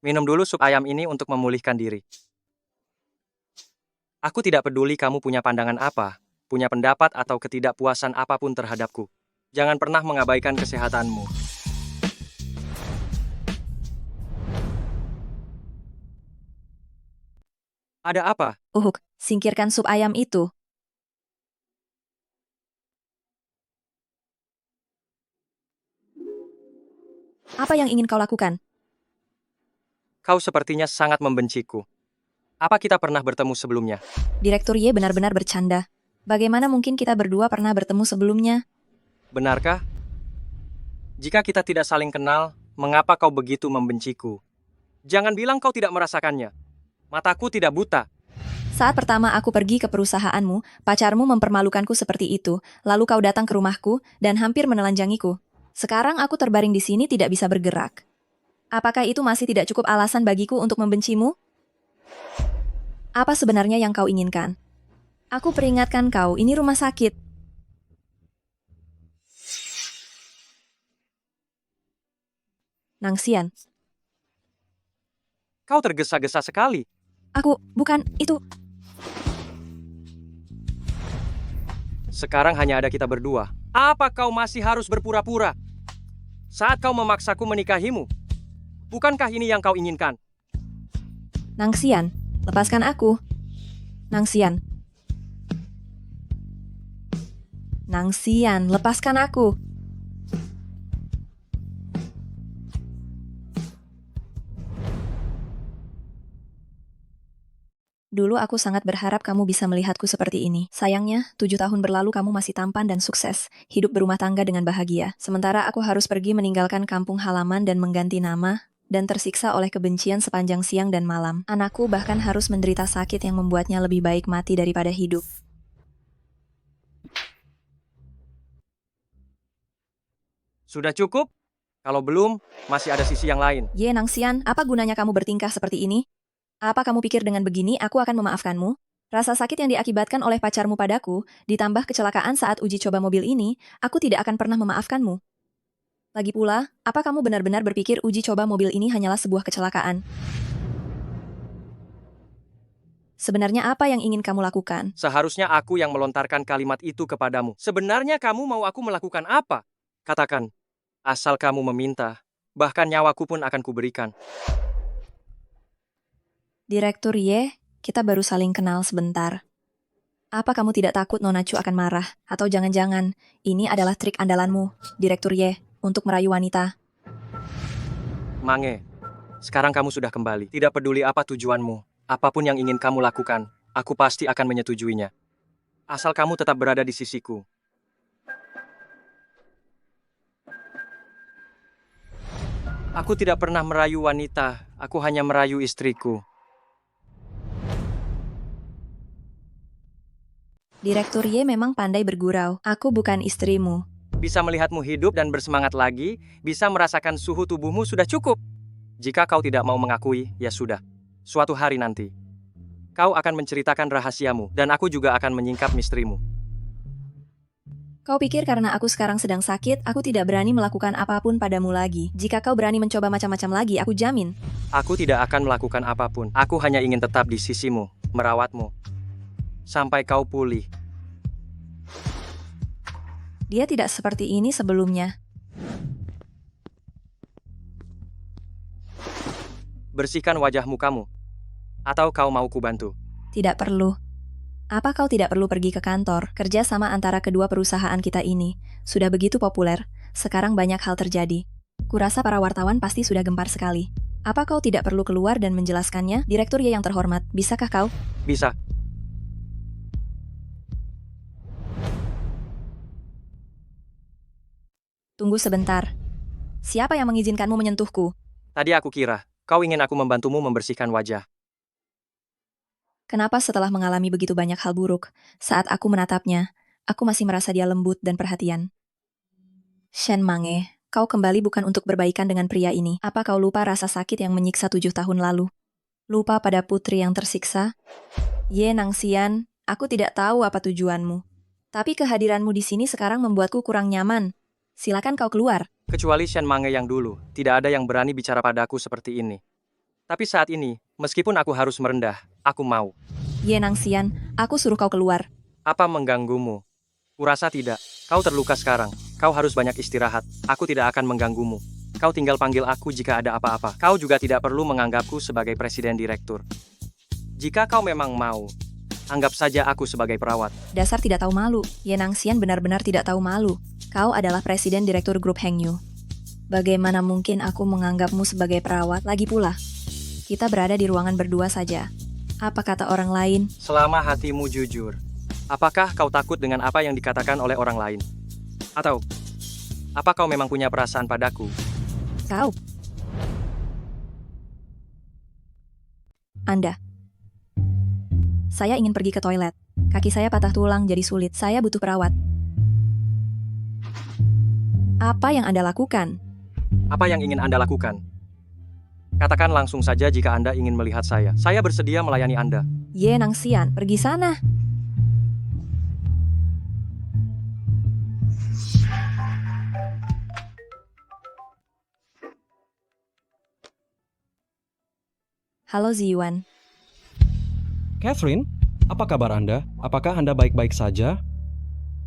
Minum dulu sup ayam ini untuk memulihkan diri. Aku tidak peduli kamu punya pandangan apa, punya pendapat atau ketidakpuasan apapun terhadapku. Jangan pernah mengabaikan kesehatanmu. Ada apa? Uhuk, singkirkan sup ayam itu. Apa yang ingin kau lakukan? Kau sepertinya sangat membenciku. Apa kita pernah bertemu sebelumnya? Direktur Ye benar-benar bercanda. Bagaimana mungkin kita berdua pernah bertemu sebelumnya? Benarkah? Jika kita tidak saling kenal, mengapa kau begitu membenciku? Jangan bilang kau tidak merasakannya. Mataku tidak buta. Saat pertama aku pergi ke perusahaanmu, pacarmu mempermalukanku seperti itu, lalu kau datang ke rumahku dan hampir menelanjangiku. Sekarang aku terbaring di sini tidak bisa bergerak. Apakah itu masih tidak cukup alasan bagiku untuk membencimu? Apa sebenarnya yang kau inginkan? Aku peringatkan kau, ini rumah sakit. Nangxian. Kau tergesa-gesa sekali. Aku, bukan, itu. Sekarang hanya ada kita berdua. Apa kau masih harus berpura-pura? Saat kau memaksaku menikahimu, bukankah ini yang kau inginkan? Nangxian, lepaskan aku. Nangxian. Nangxian, lepaskan aku. Dulu aku sangat berharap kamu bisa melihatku seperti ini. Sayangnya, 7 tahun berlalu kamu masih tampan dan sukses, hidup berumah tangga dengan bahagia. Sementara aku harus pergi meninggalkan kampung halaman dan mengganti nama, dan tersiksa oleh kebencian sepanjang siang dan malam. Anakku bahkan harus menderita sakit yang membuatnya lebih baik mati daripada hidup. Sudah cukup? Kalau belum, masih ada sisi yang lain. Ye Nangxian, apa gunanya kamu bertingkah seperti ini? Apa kamu pikir dengan begini aku akan memaafkanmu? Rasa sakit yang diakibatkan oleh pacarmu padaku, ditambah kecelakaan saat uji coba mobil ini, aku tidak akan pernah memaafkanmu. Lagi pula, apa kamu benar-benar berpikir uji coba mobil ini hanyalah sebuah kecelakaan? Sebenarnya apa yang ingin kamu lakukan? Seharusnya aku yang melontarkan kalimat itu kepadamu. Sebenarnya kamu mau aku melakukan apa? Katakan, asal kamu meminta, bahkan nyawaku pun akan kuberikan. Direktur Ye, kita baru saling kenal sebentar. Apa kamu tidak takut Nona Chu akan marah? Atau jangan-jangan, ini adalah trik andalanmu, Direktur Ye, untuk merayu wanita? Mange, sekarang kamu sudah kembali. Tidak peduli apa tujuanmu, apapun yang ingin kamu lakukan, aku pasti akan menyetujuinya. Asal kamu tetap berada di sisiku. Aku tidak pernah merayu wanita, aku hanya merayu istriku. Direktur Ye memang pandai bergurau. Aku bukan istrimu. Bisa melihatmu hidup dan bersemangat lagi, bisa merasakan suhu tubuhmu sudah cukup. Jika kau tidak mau mengakui, ya sudah. Suatu hari nanti, kau akan menceritakan rahasiamu, dan aku juga akan menyingkap mistrimu. Kau pikir karena aku sekarang sedang sakit, aku tidak berani melakukan apapun padamu lagi. Jika kau berani mencoba macam-macam lagi, aku jamin. Aku tidak akan melakukan apapun. Aku hanya ingin tetap di sisimu, merawatmu, sampai kau pulih. Dia tidak seperti ini sebelumnya. Bersihkan wajahmu kamu. Atau kau mau kubantu? Tidak perlu. Apa kau tidak perlu pergi ke kantor? Kerja sama antara kedua perusahaan kita ini sudah begitu populer. Sekarang banyak hal terjadi. Kurasa para wartawan pasti sudah gempar sekali. Apa kau tidak perlu keluar dan menjelaskannya? Direktur Ye yang terhormat, bisakah kau? Bisa. Tunggu sebentar. Siapa yang mengizinkanmu menyentuhku? Tadi aku kira, kau ingin aku membantumu membersihkan wajah. Kenapa setelah mengalami begitu banyak hal buruk, saat aku menatapnya, aku masih merasa dia lembut dan perhatian? Shen Mange, kau kembali bukan untuk berbaikan dengan pria ini. Apa kau lupa rasa sakit yang menyiksa 7 tahun lalu? Lupa pada putri yang tersiksa? Ye Nangxian, aku tidak tahu apa tujuanmu. Tapi kehadiranmu di sini sekarang membuatku kurang nyaman. Silakan kau keluar. Kecuali Shen Mange yang dulu, tidak ada yang berani bicara padaku seperti ini. Tapi saat ini, meskipun aku harus merendah, aku mau. Ye Nangxian, aku suruh kau keluar. Apa mengganggumu? Kurasa tidak. Kau terluka sekarang. Kau harus banyak istirahat. Aku tidak akan mengganggumu. Kau tinggal panggil aku jika ada apa-apa. Kau juga tidak perlu menganggapku sebagai presiden direktur. Jika kau memang mau, anggap saja aku sebagai perawat. Dasar tidak tahu malu. Ye Nangxian benar-benar tidak tahu malu. Kau adalah presiden direktur grup Hengyu. Bagaimana mungkin aku menganggapmu sebagai perawat? Lagi pula, kita berada di ruangan berdua saja. Apa kata orang lain? Selama hatimu jujur, apakah kau takut dengan apa yang dikatakan oleh orang lain? Atau, apa kau memang punya perasaan padaku? Kau. Anda. Saya ingin pergi ke toilet. Kaki saya patah tulang jadi sulit. Saya butuh perawat. Apa yang Anda lakukan? Apa yang ingin Anda lakukan? Katakan langsung saja jika Anda ingin melihat saya. Saya bersedia melayani Anda. Ye Nangxian, pergi sana. Halo Ziyuan. Catherine, apa kabar Anda? Apakah Anda baik-baik saja?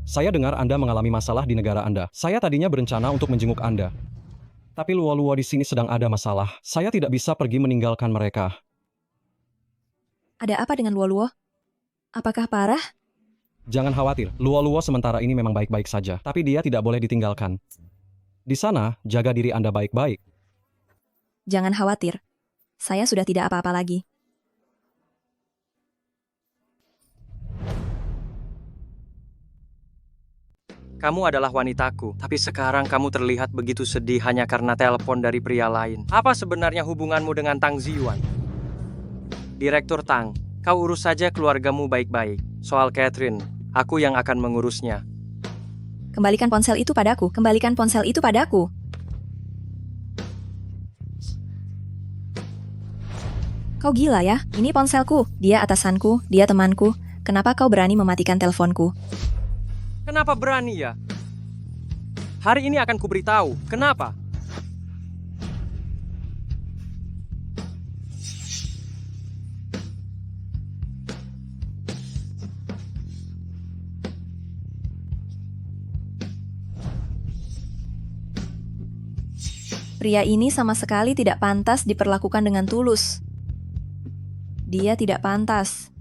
Saya dengar Anda mengalami masalah di negara Anda. Saya tadinya berencana untuk menjenguk Anda. Tapi luo-luo di sini sedang ada masalah. Saya tidak bisa pergi meninggalkan mereka. Ada apa dengan Luo-Luo? Apakah parah? Jangan khawatir, luo-luo sementara ini memang baik-baik saja. Tapi dia tidak boleh ditinggalkan. Di sana, jaga diri Anda baik-baik. Jangan khawatir. Saya sudah tidak apa-apa lagi. Kamu adalah wanitaku, tapi sekarang kamu terlihat begitu sedih hanya karena telepon dari pria lain. Apa sebenarnya hubunganmu dengan Tang Ziyuan? Direktur Tang, kau urus saja keluargamu baik-baik. Soal Catherine, aku yang akan mengurusnya. Kembalikan ponsel itu padaku. Kembalikan ponsel itu padaku. Kau gila ya? Ini ponselku. Dia atasanku, dia temanku. Kenapa kau berani mematikan teleponku? Kenapa berani ya? Hari ini akan kuberitahu. Kenapa? Pria ini sama sekali tidak pantas diperlakukan dengan tulus. Dia tidak pantas.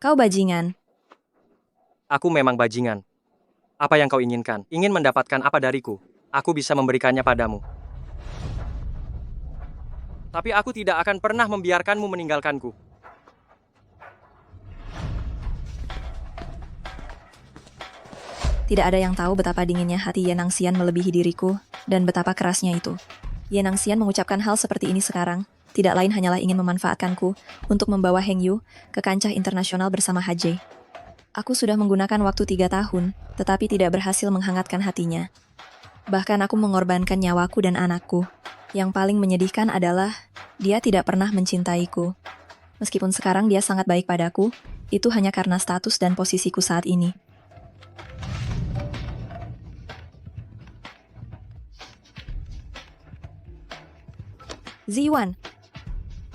Kau bajingan. Aku memang bajingan. Apa yang kau inginkan? Ingin mendapatkan apa dariku? Aku bisa memberikannya padamu. Tapi aku tidak akan pernah membiarkanmu meninggalkanku. Tidak ada yang tahu betapa dinginnya hati Ye Nangxian melebihi diriku, dan betapa kerasnya itu. Ye Nangxian mengucapkan hal seperti ini sekarang, tidak lain hanyalah ingin memanfaatkanku untuk membawa Heng Yu ke kancah internasional bersama HJ. Aku sudah menggunakan waktu 3 tahun, tetapi tidak berhasil menghangatkan hatinya. Bahkan aku mengorbankan nyawaku dan anakku. Yang paling menyedihkan adalah, dia tidak pernah mencintaiku. Meskipun sekarang dia sangat baik padaku, itu hanya karena status dan posisiku saat ini. Ziwan,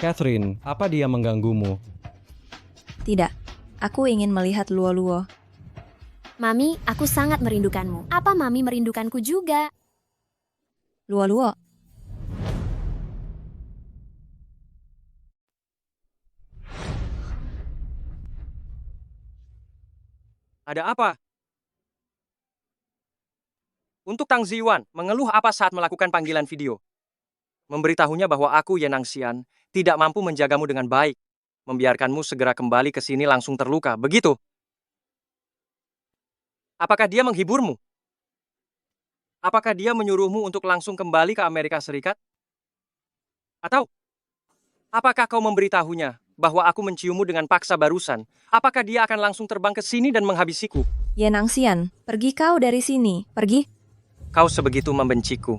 Catherine, apa dia mengganggumu? tidak. Aku ingin melihat Luo-Luo. Mami, aku sangat merindukanmu. Apa Mami merindukanku juga? Luo-Luo. Ada apa? Untuk Tang Ziwan, mengeluh apa saat melakukan panggilan video? Memberitahunya bahwa aku, Ye Nangxian, tidak mampu menjagamu dengan baik. Membiarkanmu segera kembali ke sini langsung terluka, begitu? Apakah dia menghiburmu? Apakah dia menyuruhmu untuk langsung kembali ke Amerika Serikat? Atau, apakah kau memberitahunya bahwa aku menciummu dengan paksa barusan? Apakah dia akan langsung terbang ke sini dan menghabisiku? Ye Nangxian, pergi kau dari sini. Pergi. Kau sebegitu membenciku.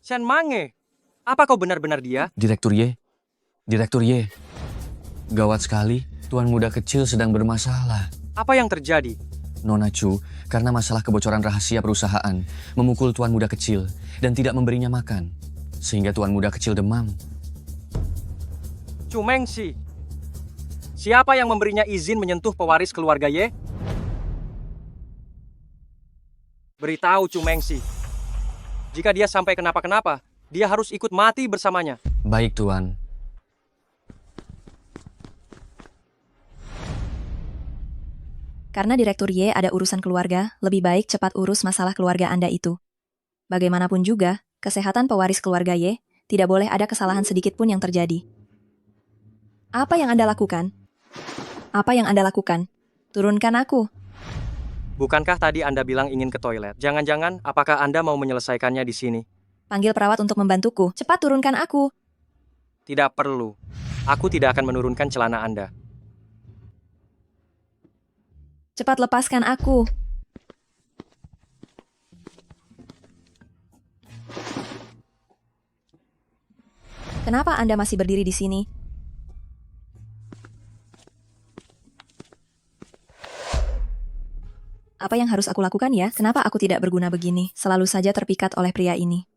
Shen Mange, apa kau benar-benar dia? Direktur Ye. Direktur Ye. Gawat sekali, Tuan muda kecil sedang bermasalah. Apa yang terjadi? Nona Chu, karena masalah kebocoran rahasia perusahaan, memukul Tuan muda kecil dan tidak memberinya makan. Sehingga Tuan muda kecil demam. Chu Mengxi. Siapa yang memberinya izin menyentuh pewaris keluarga Ye? Beritahu Chu Mengxi. Jika dia sampai kenapa-kenapa, dia harus ikut mati bersamanya. Baik, Tuan. Karena Direktur Ye ada urusan keluarga, lebih baik cepat urus masalah keluarga Anda itu. Bagaimanapun juga, kesehatan pewaris keluarga Ye, tidak boleh ada kesalahan sedikit pun yang terjadi. Apa yang Anda lakukan? Apa yang Anda lakukan? Turunkan aku. Bukankah tadi Anda bilang ingin ke toilet? Jangan-jangan, apakah Anda mau menyelesaikannya di sini? Panggil perawat untuk membantuku. Cepat turunkan aku. Tidak perlu. Aku tidak akan menurunkan celana Anda. Cepat lepaskan aku. Kenapa Anda masih berdiri di sini? Apa yang harus aku lakukan ya? Kenapa aku tidak berguna begini? Selalu saja terpikat oleh pria ini.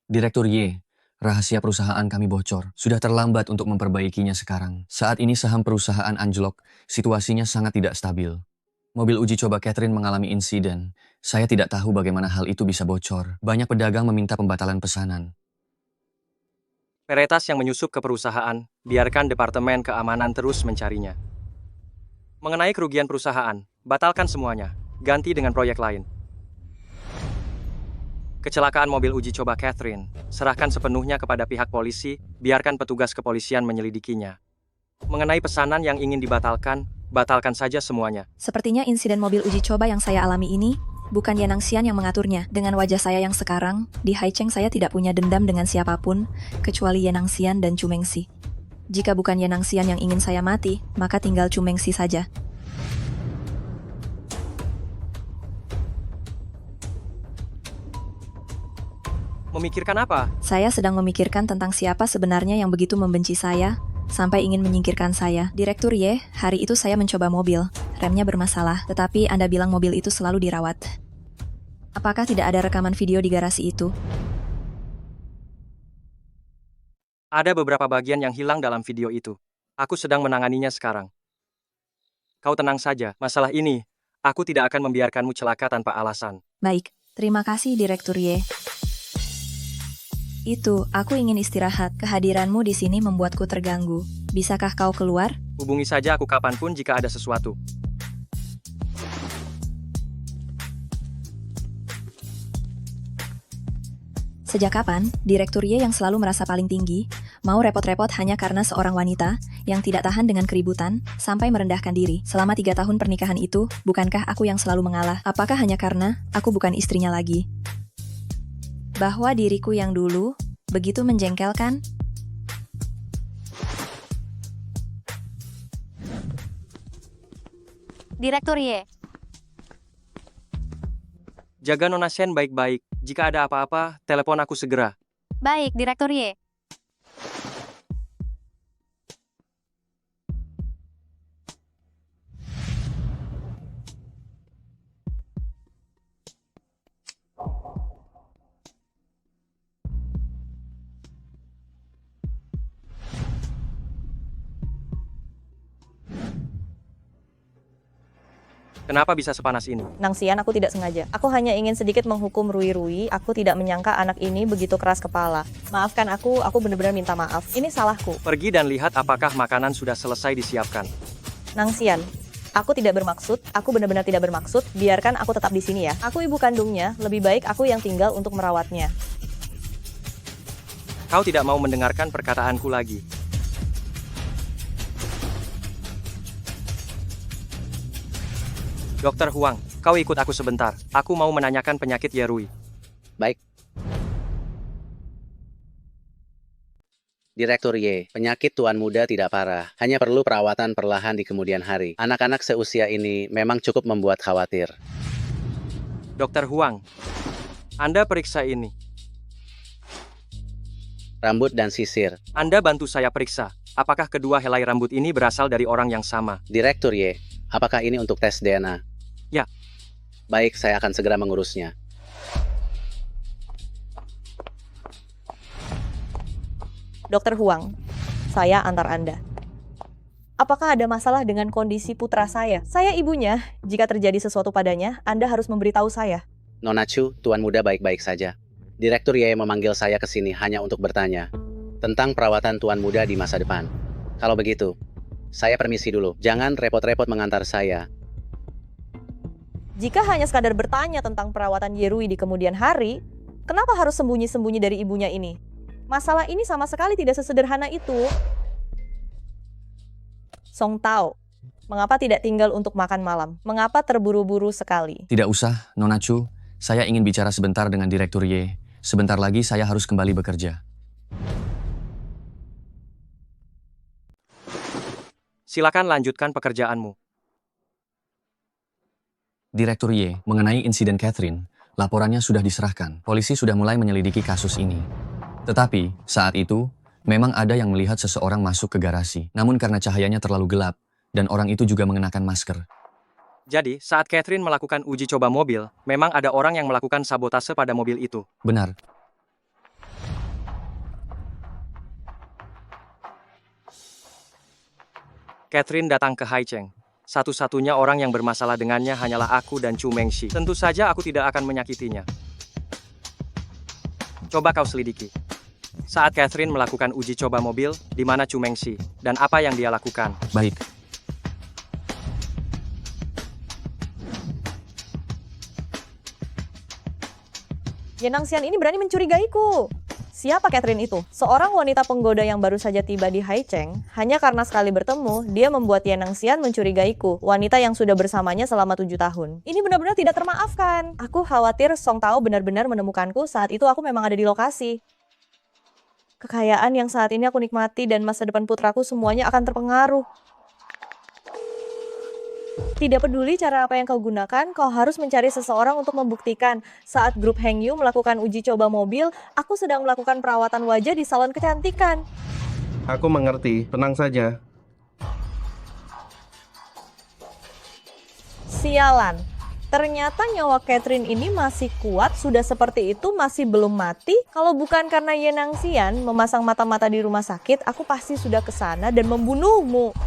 Direktur Ye, rahasia perusahaan kami bocor. Sudah terlambat untuk memperbaikinya sekarang. Saat ini saham perusahaan anjlok, situasinya sangat tidak stabil. Mobil uji coba Catherine mengalami insiden. Saya tidak tahu bagaimana hal itu bisa bocor. Banyak pedagang meminta pembatalan pesanan. Peretas yang menyusup ke perusahaan, biarkan Departemen Keamanan terus mencarinya. Mengenai kerugian perusahaan, batalkan semuanya, ganti dengan proyek lain. Kecelakaan mobil uji coba Catherine, serahkan sepenuhnya kepada pihak polisi, biarkan petugas kepolisian menyelidikinya. Mengenai pesanan yang ingin dibatalkan, batalkan saja semuanya. Sepertinya insiden mobil uji coba yang saya alami ini, bukan Ye Nangxian yang mengaturnya. Dengan wajah saya yang sekarang, di Haicheng saya tidak punya dendam dengan siapapun, kecuali Ye Nangxian dan Chu Mengxi. Jika bukan Ye Nangxian yang ingin saya mati, maka tinggal Chu Mengxi saja. Memikirkan apa? Saya sedang memikirkan tentang siapa sebenarnya yang begitu membenci saya, sampai ingin menyingkirkan saya. Direktur Ye, hari itu saya mencoba mobil. Remnya bermasalah, tetapi Anda bilang mobil itu selalu dirawat. Apakah tidak ada rekaman video di garasi itu? Ada beberapa bagian yang hilang dalam video itu. Aku sedang menanganinya sekarang. Kau tenang saja, masalah ini, aku tidak akan membiarkanmu celaka tanpa alasan. Baik, terima kasih Direktur Ye. Itu, aku ingin istirahat. Kehadiranmu di sini membuatku terganggu. Bisakah kau keluar? Hubungi saja aku kapanpun jika ada sesuatu. Sejak kapan, Direktur Ye yang selalu merasa paling tinggi, Mau repot-repot hanya karena seorang wanita yang tidak tahan dengan keributan sampai merendahkan diri. Selama 3 tahun pernikahan itu, bukankah aku yang selalu mengalah? Apakah hanya karena aku bukan istrinya lagi? Bahwa diriku yang dulu begitu menjengkelkan? Direktur Y. Jaga Nona Shen baik-baik. Jika ada apa-apa, telepon aku segera. Baik, Direktur Y. Kenapa bisa sepanas ini? Nangsian, aku tidak sengaja. Aku hanya ingin sedikit menghukum Rui. Aku tidak menyangka anak ini begitu keras kepala. Maafkan aku benar-benar minta maaf. Ini salahku. Pergi dan lihat apakah makanan sudah selesai disiapkan. Nangsian, aku tidak bermaksud, aku benar-benar tidak bermaksud. Biarkan aku tetap di sini ya. Aku ibu kandungnya, lebih baik aku yang tinggal untuk merawatnya. Kau tidak mau mendengarkan perkataanku lagi. Dokter Huang, kau ikut aku sebentar. Aku mau menanyakan penyakit Yerui. Baik. Direktur Y, penyakit tuan muda tidak parah, hanya perlu perawatan perlahan di kemudian hari. Anak-anak seusia ini memang cukup membuat khawatir. Dokter Huang, Anda periksa ini. Rambut dan sisir. Anda bantu saya periksa. Apakah kedua helai rambut ini berasal dari orang yang sama? Direktur Y, apakah ini untuk tes DNA? Ya. Baik, saya akan segera mengurusnya. Dokter Huang, saya antar Anda. Apakah ada masalah dengan kondisi putra saya? Saya ibunya. Jika terjadi sesuatu padanya, Anda harus memberitahu saya. Nona Chu, tuan muda baik-baik saja. Direktur Y memanggil saya ke sini hanya untuk bertanya tentang perawatan tuan muda di masa depan. Kalau begitu, saya permisi dulu. Jangan repot-repot mengantar saya. Jika hanya sekadar bertanya tentang perawatan Yerui di kemudian hari, kenapa harus sembunyi-sembunyi dari ibunya ini? Masalah ini sama sekali tidak sesederhana itu. Song Tao, mengapa tidak tinggal untuk makan malam? Mengapa terburu-buru sekali? Tidak usah, Nona Chu. Saya ingin bicara sebentar dengan Direktur Y. Sebentar lagi saya harus kembali bekerja. Silakan lanjutkan pekerjaanmu. Direktur Y, mengenai insiden Catherine, laporannya sudah diserahkan. Polisi sudah mulai menyelidiki kasus ini. Tetapi, saat itu, memang ada yang melihat seseorang masuk ke garasi. Namun karena cahayanya terlalu gelap, dan orang itu juga mengenakan masker. Jadi, saat Catherine melakukan uji coba mobil, memang ada orang yang melakukan sabotase pada mobil itu. Benar. Catherine datang ke Haicheng. Satu-satunya orang yang bermasalah dengannya hanyalah aku dan Chu Mengxi. Tentu saja aku tidak akan menyakitinya. Coba kau selidiki. Saat Catherine melakukan uji coba mobil, di mana Chu Mengxi, dan apa yang dia lakukan. Baik. Ye Nangxian ini berani mencurigaiku. Siapa Catherine itu? Seorang wanita penggoda yang baru saja tiba di Haicheng. Hanya karena sekali bertemu, dia membuat Ye Nangxian mencurigaiku. Wanita yang sudah bersamanya selama 7 tahun. Ini benar-benar tidak termaafkan. Aku khawatir Song Tao benar-benar menemukanku. Saat itu aku memang ada di lokasi. Kekayaan yang saat ini aku nikmati dan masa depan putraku semuanya akan terpengaruh. Tidak peduli cara apa yang kau gunakan, kau harus mencari seseorang untuk membuktikan. Saat grup Heng Yu melakukan uji coba mobil, aku sedang melakukan perawatan wajah di salon kecantikan. Aku mengerti, tenang saja. Sialan, ternyata nyawa Catherine ini masih kuat, sudah seperti itu masih belum mati. Kalau bukan karena Ye Nangxian memasang mata-mata di rumah sakit, aku pasti sudah ke sana dan membunuhmu.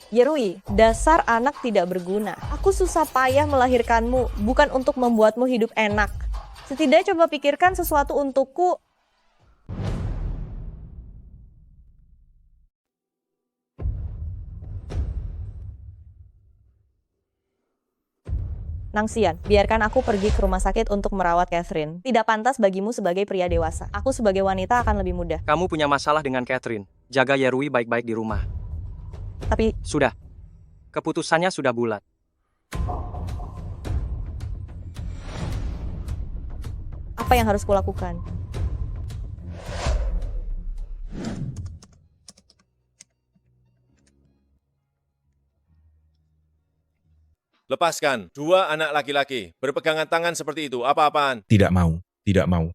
Yerui, dasar anak tidak berguna. Aku susah payah melahirkanmu, bukan untuk membuatmu hidup enak. Setidaknya coba pikirkan sesuatu untukku. Nangsian, biarkan aku pergi ke rumah sakit untuk merawat Catherine. Tidak pantas bagimu sebagai pria dewasa. Aku sebagai wanita akan lebih mudah. Kamu punya masalah dengan Catherine. Jaga Yerui baik-baik di rumah. Tapi... Sudah. Keputusannya sudah bulat. Apa yang harus kulakukan? Lepaskan. Dua anak laki-laki. Berpegangan tangan seperti itu. Apa-apaan? Tidak mau, tidak mau.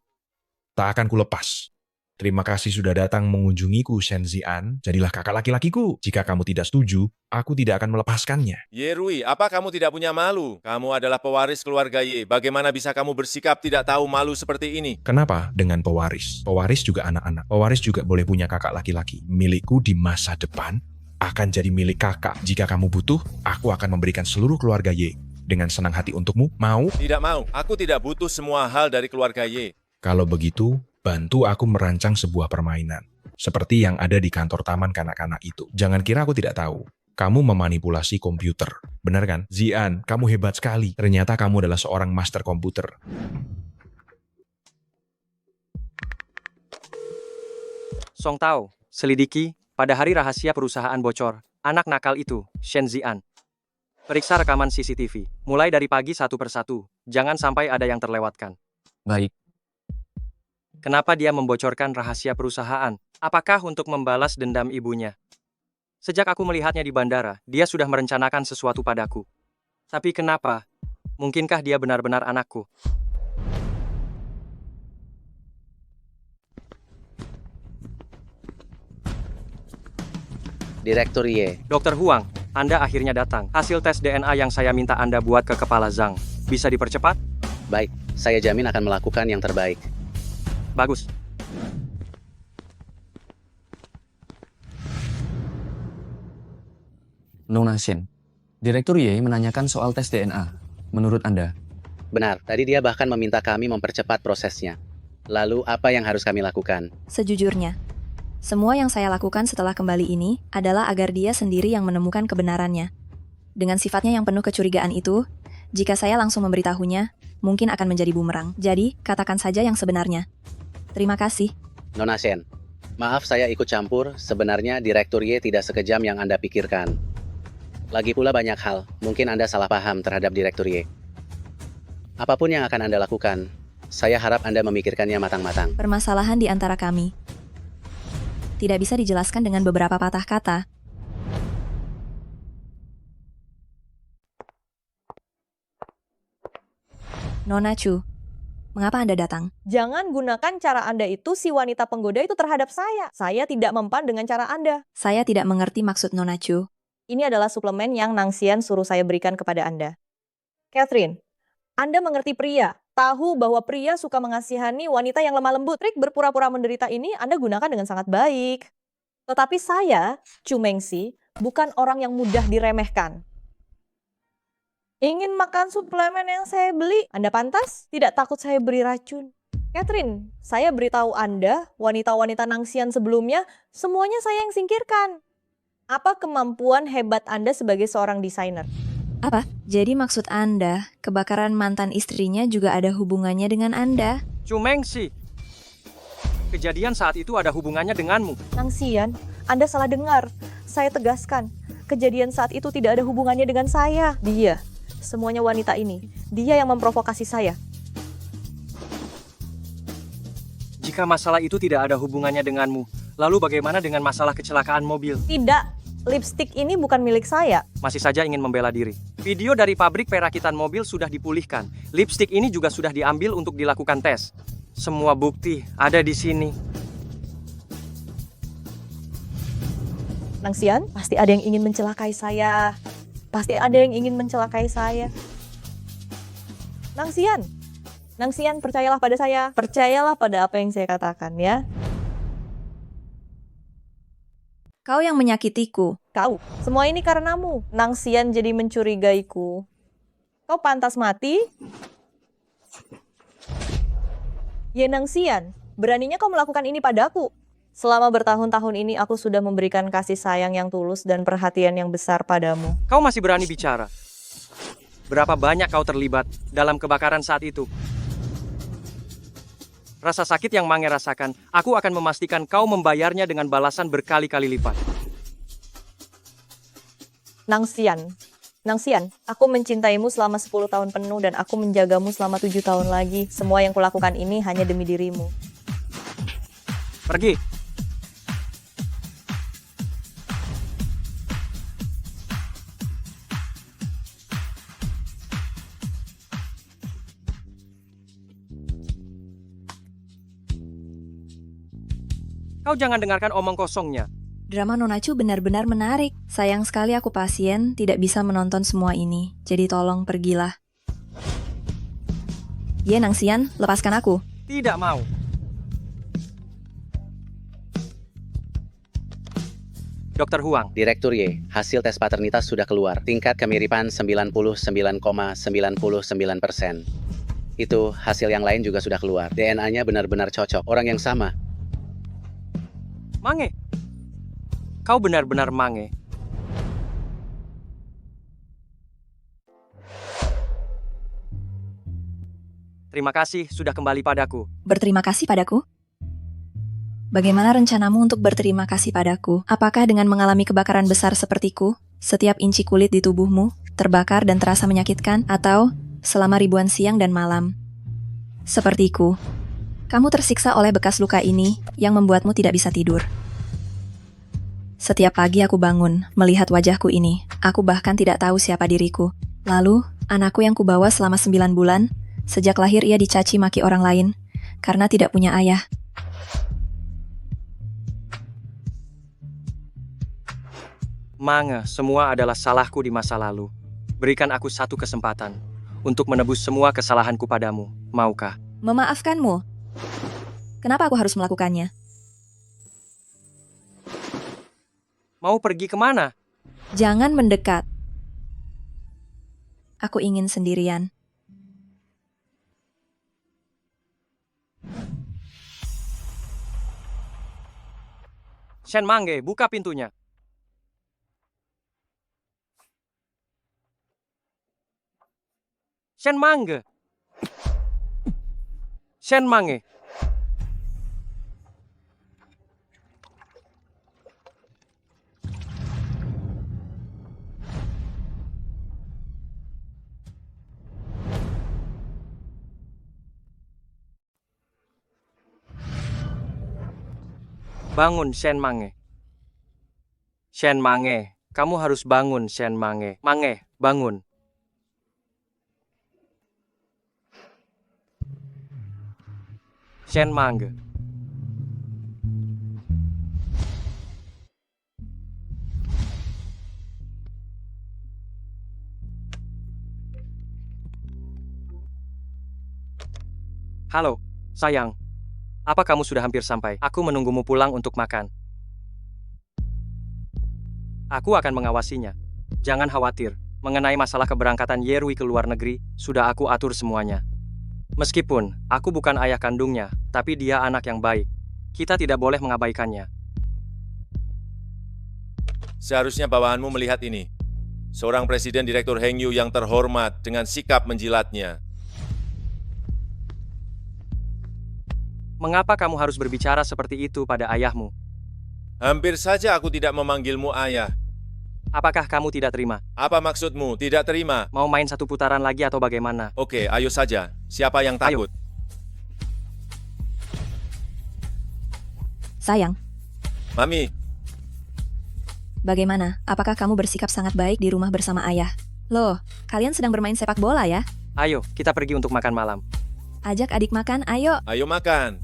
Tak akan kulepas. Terima kasih sudah datang mengunjungiku, Shen Zian. Jadilah kakak laki-lakiku. Jika kamu tidak setuju, aku tidak akan melepaskannya. Yerui, apa kamu tidak punya malu? Kamu adalah pewaris keluarga Ye. Bagaimana bisa kamu bersikap tidak tahu malu seperti ini? Kenapa dengan pewaris? Pewaris juga anak-anak. Pewaris juga boleh punya kakak laki-laki. Milikku di masa depan akan jadi milik kakak. Jika kamu butuh, aku akan memberikan seluruh keluarga Ye. Dengan senang hati untukmu, mau? Tidak mau. Aku tidak butuh semua hal dari keluarga Ye. Kalau begitu, bantu aku merancang sebuah permainan. Seperti yang ada di kantor taman kanak-kanak itu. Jangan kira aku tidak tahu. Kamu memanipulasi komputer. Benar kan? Zian, kamu hebat sekali. Ternyata kamu adalah seorang master komputer. Song Tao, selidiki, pada hari rahasia perusahaan bocor, anak nakal itu, Shen Zian. Periksa rekaman CCTV, mulai dari pagi satu persatu. Jangan sampai ada yang terlewatkan. Baik. Kenapa dia membocorkan rahasia perusahaan? Apakah untuk membalas dendam ibunya? Sejak aku melihatnya di bandara, dia sudah merencanakan sesuatu padaku. Tapi kenapa? Mungkinkah dia benar-benar anakku? Direktur Ye. Dr. Huang, Anda akhirnya datang. Hasil tes DNA yang saya minta Anda buat ke kepala Zhang. Bisa dipercepat? Baik, saya jamin akan melakukan yang terbaik. Bagus. Nona Shen, Direktur Ye menanyakan soal tes DNA. Menurut Anda? Benar, tadi dia bahkan meminta kami mempercepat prosesnya. Lalu apa yang harus kami lakukan? Sejujurnya, semua yang saya lakukan setelah kembali ini adalah agar dia sendiri yang menemukan kebenarannya. Dengan sifatnya yang penuh kecurigaan itu, jika saya langsung memberitahunya, mungkin akan menjadi bumerang. Jadi, katakan saja yang sebenarnya. Terima kasih. Nona Shen, maaf saya ikut campur, sebenarnya Direktur Ye tidak sekejam yang Anda pikirkan. Lagi pula banyak hal, mungkin Anda salah paham terhadap Direktur Ye. Apapun yang akan Anda lakukan, saya harap Anda memikirkannya matang-matang. Permasalahan di antara kami tidak bisa dijelaskan dengan beberapa patah kata. Nona Chu, mengapa Anda datang? Jangan gunakan cara Anda itu, si wanita penggoda itu terhadap saya. Saya tidak mempan dengan cara Anda. Saya tidak mengerti maksud Nona Chu. Ini adalah suplemen yang Nangsian suruh saya berikan kepada Anda. Catherine, Anda mengerti pria. Tahu bahwa pria suka mengasihani wanita yang lemah lembut. Trik berpura-pura menderita ini Anda gunakan dengan sangat baik. Tetapi saya, Chu Mengxi, bukan orang yang mudah diremehkan. Ingin makan suplemen yang saya beli? Anda pantas? Tidak takut saya beri racun? Catherine, saya beritahu Anda, wanita-wanita Nangsian sebelumnya, semuanya saya yang singkirkan. Apa kemampuan hebat Anda sebagai seorang desainer? Apa? Jadi maksud Anda, kebakaran mantan istrinya juga ada hubungannya dengan Anda? Chu Mengxi, kejadian saat itu ada hubungannya denganmu. Nangsian, Anda salah dengar. Saya tegaskan, kejadian saat itu tidak ada hubungannya dengan saya. Dia, semuanya wanita ini, dia yang memprovokasi saya. Jika masalah itu tidak ada hubungannya denganmu, lalu bagaimana dengan masalah kecelakaan mobil? Tidak, lipstik ini bukan milik saya. Masih saja ingin membela diri. Video dari pabrik perakitan mobil sudah dipulihkan. Lipstik ini juga sudah diambil untuk dilakukan tes. Semua bukti ada di sini. Nangsian, pasti ada yang ingin mencelakai saya. Pasti ada yang ingin mencelakai saya. Nangsian, percayalah pada saya. Percayalah pada apa yang saya katakan ya. Kau yang menyakitiku. Kau, semua ini karenamu. Nangsian jadi mencurigaiku. Kau pantas mati. Ye Nangsian, beraninya kau melakukan ini padaku. Selama bertahun-tahun ini aku sudah memberikan kasih sayang yang tulus dan perhatian yang besar padamu. Kau masih berani bicara? berapa banyak kau terlibat dalam kebakaran saat itu? Rasa sakit yang Mange rasakan, aku akan memastikan kau membayarnya dengan balasan berkali-kali lipat. Nangxian, aku mencintaimu selama 10 tahun penuh dan aku menjagamu selama 7 tahun lagi. Semua yang kulakukan ini hanya demi dirimu. Pergi. Kau jangan dengarkan omong kosongnya. Drama Nona Chu benar-benar menarik. Sayang sekali aku pasien, tidak bisa menonton semua ini. Jadi tolong pergilah. Ye Nangxian, lepaskan aku. Tidak mau. Dokter Huang. Direktur Y, hasil tes paternitas sudah keluar. Tingkat kemiripan 99,99%. Itu hasil yang lain juga sudah keluar. DNA-nya benar-benar cocok. Orang yang sama. Mange. Kau benar-benar Mange. Terima kasih sudah kembali padaku. Berterima kasih padaku? Bagaimana rencanamu untuk berterima kasih padaku? Apakah dengan mengalami kebakaran besar sepertiku, setiap inci kulit di tubuhmu terbakar dan terasa menyakitkan, atau selama ribuan siang dan malam? Sepertiku, kamu tersiksa oleh bekas luka ini yang membuatmu tidak bisa tidur. Setiap pagi aku bangun, melihat wajahku ini. Aku bahkan tidak tahu siapa diriku. Lalu, anakku yang kubawa selama 9 bulan, sejak lahir ia dicaci maki orang lain, karena tidak punya ayah. Mange, semua adalah salahku di masa lalu. Berikan aku satu kesempatan untuk menebus semua kesalahanku padamu. Maukah? Memaafkanmu? Kenapa aku harus melakukannya? Mau pergi kemana? Jangan mendekat. Aku ingin sendirian. Shen Mange, buka pintunya. Shen Mange. Shen Mange. Bangun, Shen Mange. Shen Mange, kamu harus bangun, Shen Mange. Mange, bangun. Shen Mange. Halo, sayang. Apa kamu sudah hampir sampai? Aku menunggumu pulang untuk makan. Aku akan mengawasinya. Jangan khawatir. Mengenai masalah keberangkatan Yerui ke luar negeri, sudah aku atur semuanya. Meskipun aku bukan ayah kandungnya, tapi dia anak yang baik. Kita tidak boleh mengabaikannya. Seharusnya bawahanmu melihat ini. Seorang presiden direktur Heng Yu yang terhormat dengan sikap menjilatnya. Mengapa kamu harus berbicara seperti itu pada ayahmu? Hampir saja aku tidak memanggilmu ayah. Apakah kamu tidak terima? Apa maksudmu? Tidak terima? Mau main satu putaran lagi atau bagaimana? Oke, ayo saja. Siapa yang takut? Sayang, Mami, bagaimana? Apakah kamu bersikap sangat baik di rumah bersama ayah? Loh, kalian sedang bermain sepak bola ya? Ayo, kita pergi untuk makan malam. Ajak adik makan, ayo. ayo makan.